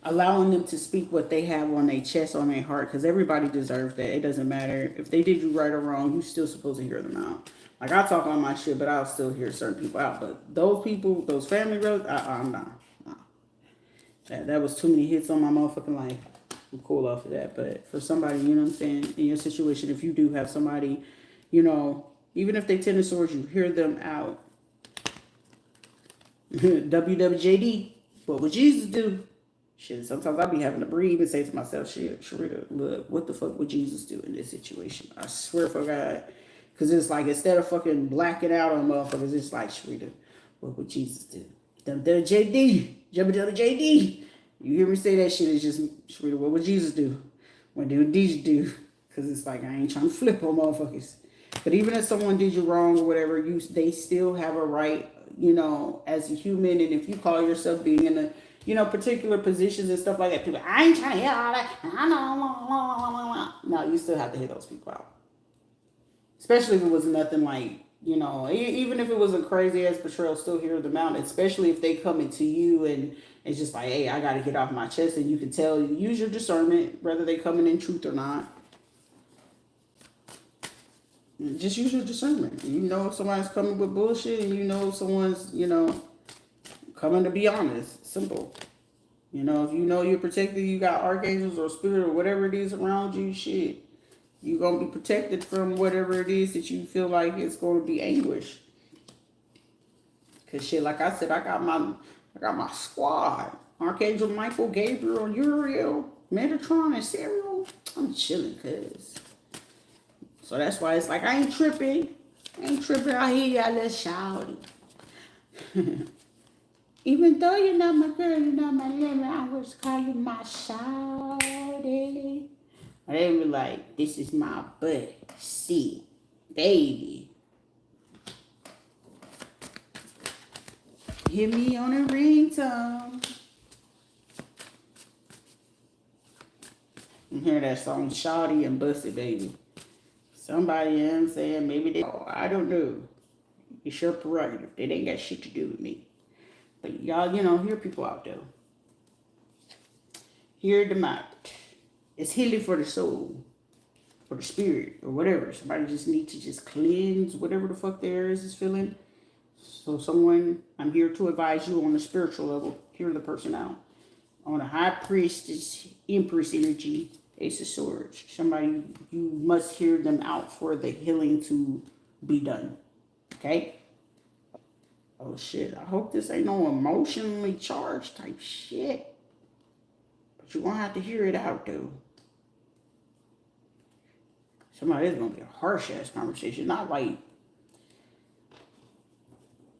allowing them to speak what they have on their chest, on their heart, because everybody deserves that. It doesn't matter. If they did you right or wrong, you're still supposed to hear them out. Like, I talk on my shit, but I'll still hear certain people out. But those people, those family relatives, I'm not. That was too many hits on my motherfucking life. I'm cool off of that. But for somebody, you know what I'm saying, in your situation, if you do have somebody, even if they tend towards you, hear them out. WWJD, what would Jesus do? Shit, sometimes I be having to breathe and say to myself, shit, Sharita, look, what the fuck would Jesus do in this situation? I swear for God. Because it's like, instead of fucking blacking out on motherfuckers, it's like, Sharita, what would Jesus do? WWJD. You hear me say that shit, it's just, Sharita, what would Jesus do? What did Jesus do? Because it's like, I ain't trying to flip on motherfuckers. But even if someone did you wrong or whatever, they still have a right, as a human. And if you call yourself being in a, particular positions and stuff like that, people, I ain't trying to hear all that. No, you still have to hear those people out. Especially if it was nothing like, You know, even if it was a crazy ass betrayal, still hear them out, especially if they come into you and it's just like, hey, I got to get off my chest. And you can tell, use your discernment, whether they coming in truth or not. Just use your discernment. You know if somebody's coming with bullshit and you know if someone's, coming to be honest. Simple. You know, if you know you're protected, you got archangels or spirit or whatever it is around you, shit. You're going to be protected from whatever it is that you feel like it's going to be anguish. Because shit, like I said, I got my squad. Archangel Michael, Gabriel, Uriel, Metatron, and Serial. I'm chilling, cuz. So that's why it's like, I ain't tripping. I hear y'all little shouty. Even though you're not my girl, you're not my limit, I always call you my shouty. They be like, this is my butt. See, baby. Hit me on a ringtone. You hear that song, Shawty and Busted, baby. Somebody, you know what I'm saying, maybe they, I don't know. It's your prerogative. It ain't got shit to do with me. But y'all, hear people out there. Hear them out. It's healing for the soul, for the spirit, or whatever. Somebody just needs to just cleanse whatever the fuck there is feeling. So someone, I'm here to advise you on the spiritual level. Hear the person out. On a high priestess, empress energy, Ace of Swords. Somebody, you must hear them out for the healing to be done. Okay? Oh shit, I hope this ain't no emotionally charged type shit. But you're gonna have to hear it out though. Somebody is gonna be a harsh ass conversation. Not like,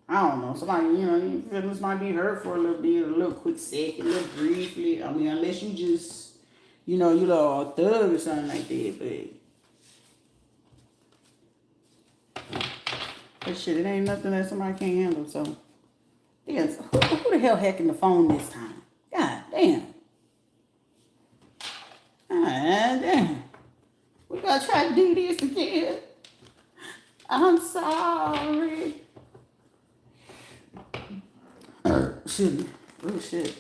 I don't know, somebody, your feelings might be hurt for a little bit, a little quick second, a little briefly. I mean, unless you just, you little a thug or something like that, but shit, it ain't nothing that somebody can't handle, so. Yeah, so who the hell hacking the phone this time? God damn. God damn. We gotta try to do this again. I'm sorry. Shit. Oh shit.